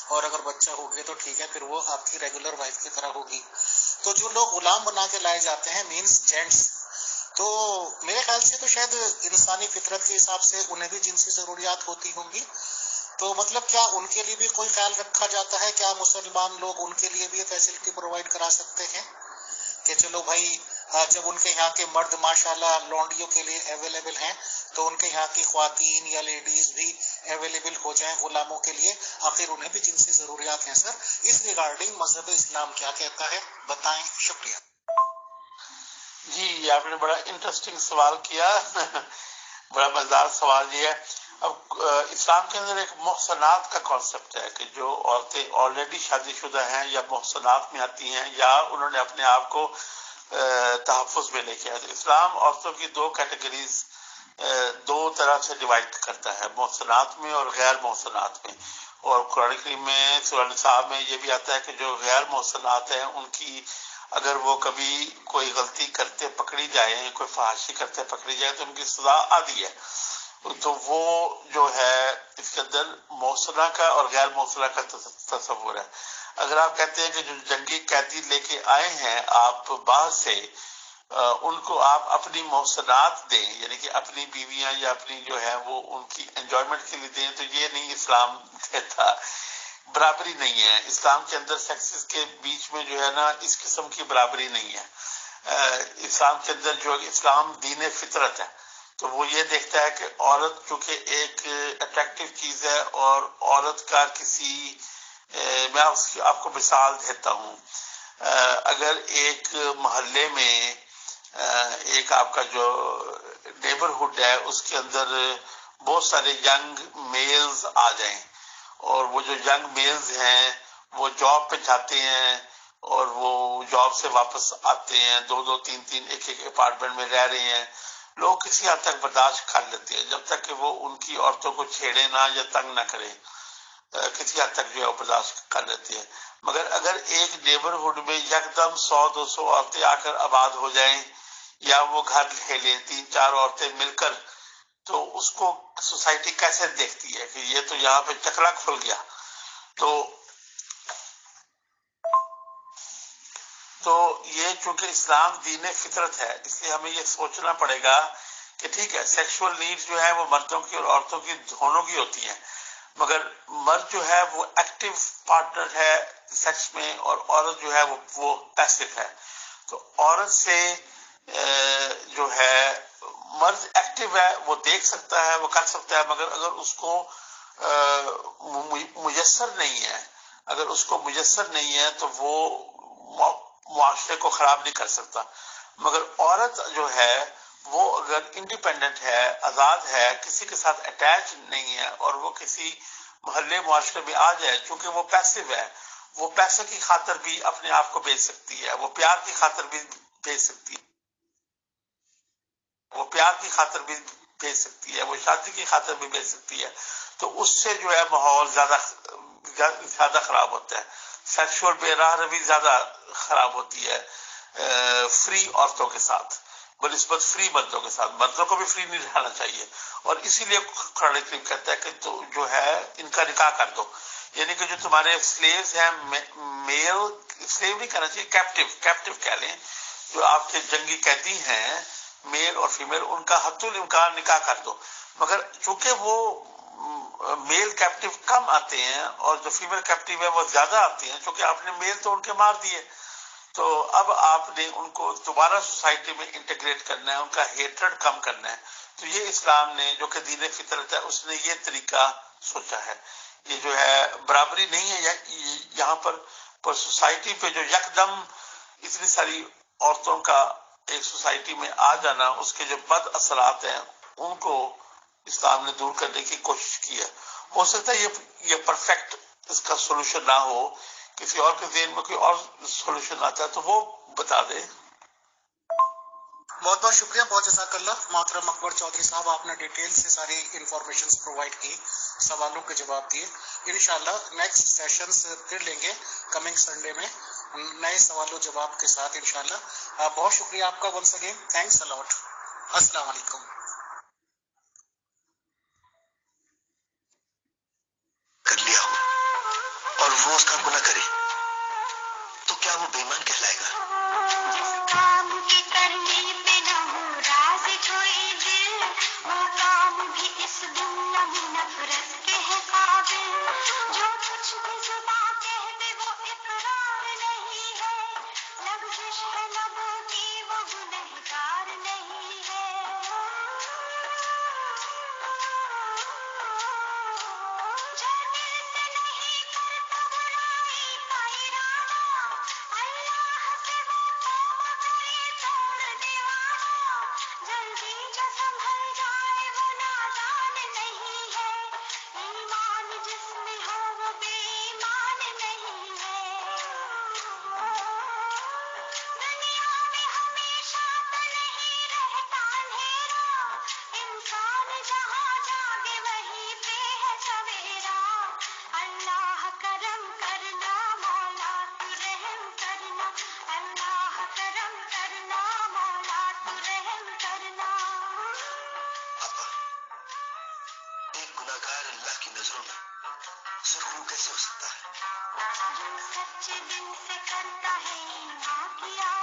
اور اگر بچہ ہو گیا تو ٹھیک ہے، پھر وہ آپ کی ریگولر وائف کی طرح ہوگی۔ تو جو لوگ غلام بنا کے لائے جاتے ہیں مینس جینٹس، تو میرے خیال سے تو شاید انسانی فطرت کے حساب سے انہیں بھی جنسی ضروریات ہوتی ہوں گی، تو مطلب کیا ان کے لیے بھی کوئی خیال رکھا جاتا ہے؟ کیا مسلمان لوگ ان کے لیے بھی یہ فیسلٹی پرووائڈ کرا سکتے ہیں کہ چلو بھائی جب ان کے یہاں کے مرد ماشاءاللہ لونڈیوں کے لیے اویلیبل ہیں تو ان کے یہاں کی خواتین یا لیڈیز بھی اویلیبل ہو جائیں غلاموں کے لیے؟ آخر انہیں بھی جنسی ضروریات ہیں سر۔ اس ریگارڈنگ مذہب اسلام کیا کہتا ہے بتائیں، شکریہ۔ جی، آپ نے بڑا انٹرسٹنگ سوال کیا بڑا مزیدار سوال یہ ہے۔ اب اسلام کے اندر ایک محسنات کا کانسیپٹ ہے کہ جو عورتیں آلریڈی شادی شدہ ہیں یا محسنات میں آتی ہیں یا انہوں نے اپنے آپ کو تحفظ میں لے کے آیا، تو اسلام عورتوں کی دو کیٹیگریز دو طرح سے ڈیوائڈ کرتا ہے، محسنات میں اور غیر محسنات میں۔ اور قرآن کریم میں سورہ نساء میں یہ بھی آتا ہے کہ جو غیر محسنات ہیں ان کی اگر وہ کبھی کوئی غلطی کرتے پکڑی جائے، کوئی فحاشی کرتے پکڑی جائے تو ان کی سزا آدھی ہے۔ تو وہ جو ہے اس کے اندر محسنہ کا اور غیر محسنہ کا تصور ہے۔ اگر آپ کہتے ہیں کہ جو جنگی قیدی لے کے آئے ہیں آپ باہر سے، ان کو آپ اپنی محسنات دیں، یعنی کہ اپنی بیویاں یا اپنی جو ہے وہ ان کی انجوائمنٹ کے لیے دیں، تو یہ نہیں اسلام کہتا۔ برابری نہیں ہے اسلام کے اندر، سیکسز کے بیچ میں جو ہے نا اس قسم کی برابری نہیں ہے۔ اسلام کے اندر جو اسلام دین فطرت ہے تو وہ یہ دیکھتا ہے کہ عورت چونکہ ایک اٹریکٹیو چیز ہے، اور عورت کا کسی میں آپ کو مثال دیتا ہوں، اگر ایک محلے میں ایک آپ کا جو نیبرہڈ ہے اس کے اندر بہت سارے ینگ میلز آ جائیں، اور وہ جو ینگ میلز ہیں وہ جاب پہ جاتے ہیں اور وہ جاب سے واپس آتے ہیں، دو تین ایک اپارٹمنٹ میں رہ رہے ہیں، لوگ کسی حد تک برداشت کر لیتے ہیں جب تک کہ وہ ان کی عورتوں کو چھیڑے نہ یا تنگ نہ کرے، کسی حد تک جو ہے وہ برداشت کر لیتے ہیں۔ مگر اگر ایک نیبرہڈ میں یکدم 100-200 عورتیں آ کر آباد ہو جائیں یا وہ گھر لے لیں 3-4 عورتیں مل کر، تو اس کو سوسائٹی کیسے دیکھتی ہے کہ یہ تو یہاں پہ چکلا کھل گیا۔ تو تو یہ چونکہ اسلام دین فطرت ہے، اس لیے ہمیں یہ سوچنا پڑے گا کہ ٹھیک ہے سیکشول نیڈ جو ہے وہ مردوں کی اور عورتوں کی دونوں کی ہوتی ہیں، مگر مرد جو ہے وہ ایکٹیو پارٹنر ہے سیکس میں، اور عورت جو ہے وہ پیسو ہے. تو عورت سے جو ہے مرد ایکٹیو ہے، وہ دیکھ سکتا ہے، وہ کر سکتا ہے، مگر اگر اس کو میسر نہیں ہے تو وہ معاشرے کو خراب نہیں کر سکتا. مگر عورت جو ہے وہ اگر انڈیپینڈنٹ ہے، آزاد ہے، کسی کے ساتھ اٹیچ نہیں ہے، اور وہ کسی محلے معاشرے میں آ جائے، چونکہ وہ پیسو ہے، وہ پیسے کی خاطر بھی اپنے آپ کو بیچ سکتی ہے، وہ پیار کی خاطر بھی بیچ سکتی ہے، وہ شادی کی خاطر بھی بیچ سکتی ہے. تو اس سے جو ہے ماحول زیادہ خراب ہوتا ہے، سیکشول بے راہ روی زیادہ خراب ہوتی ہے فری عورتوں کے ساتھ بنسبت فری مردوں کے ساتھ. مردوں کو بھی فری نہیں رہنا چاہیے، اور اسی لیے قرآن کریم کہتا ہے کہ تو جو ہے ان کا نکاح کر دو. یعنی کہ جو تمہارے سلیوز ہیں، میل سلیو نہیں کرنا چاہیے، کیپٹیو کہہ لیں، جو آپ کے جنگی قیدی ہیں میل اور فیمیل، ان کا حد الامکان نکاح کر دو. مگر چونکہ وہ میل کیپٹیو کم آتے ہیں اور جو فیمیل کیپٹیو ہے وہ زیادہ آتے ہیں، چونکہ آپ نے میل تو ان کے مار دیے، تو اب آپ نے ان کو دوبارہ سوسائٹی میں انٹیگریٹ کرنا ہے، ان کا ہیٹرڈ کم کرنا ہے. تو یہ اسلام نے جو کہ دین فطرت ہے، اس نے یہ طریقہ سوچا ہے. یہ جو ہے برابری نہیں ہے یہاں پر سوسائٹی پہ جو یکدم اتنی ساری عورتوں کا ایک سوسائٹی میں آ جانا، اس کے جو بد اثرات ہیں ان کو اسلام نے دور کرنے کی کوشش کی ہے. ہو سکتا ہے یہ پرفیکٹ اس کا سولوشن نہ ہو، کسی اور کے ذہن میں کوئی اور سولوشن آتا ہے تو وہ بتا دے. بہت بہت شکریہ، بہت جزاک اللہ محترم اکبر چودھری صاحب، آپ نے ڈیٹیل سے ساری انفارمیشن پرووائڈ کی، سوالوں کے جواب دیے. انشاءاللہ نیکسٹ سیشنز پھر لیں گے کمنگ سنڈے میں نئے سوال و جواب کے ساتھ انشاءاللہ. بہت شکریہ آپ کا ونس اگین، تھینکس الاٹ. السلام علیکم. کر لیا ہو اور وہ اس کام کو نہ کرے تو کیا وہ بے ایمان کہلائے گا؟ جس کام کی کرنے پہ نہ ہو راز کوئی دل، وہ کام بھی اس دنیا میں نفرت کے ہے قابل. جو کچھ بھی زباں کہہ دے وہ اقرار نہیں ہے، لغزش ہے لبوں کی وہ گنہگار نہیں ہے. جو دل سے نہیں کرتا برائی کا ارادہ، اللہ سے وہ توبہ کرے توڑنے والا. جلدی جو سنبھل جائے وہ نادان نہیں ہے، ایمان جس میں ہو وہ بے ایمان نہیں ہے. دنیا میں ہمیشہ تو نہیں رہتا اندھیرا، انسان جہاں جاگے وہیں پہ ہے سویرا. اللہ کرم کرنا مولا تو رحم کرنا، اللہ کرم کرنا مولا تو رحم کرنا. ایک گناہگار اللہ کی نظروں میں سرخرو کیسے ہو سکتا ہے؟ جو سچے دل سے کرتا ہے ایمان کیا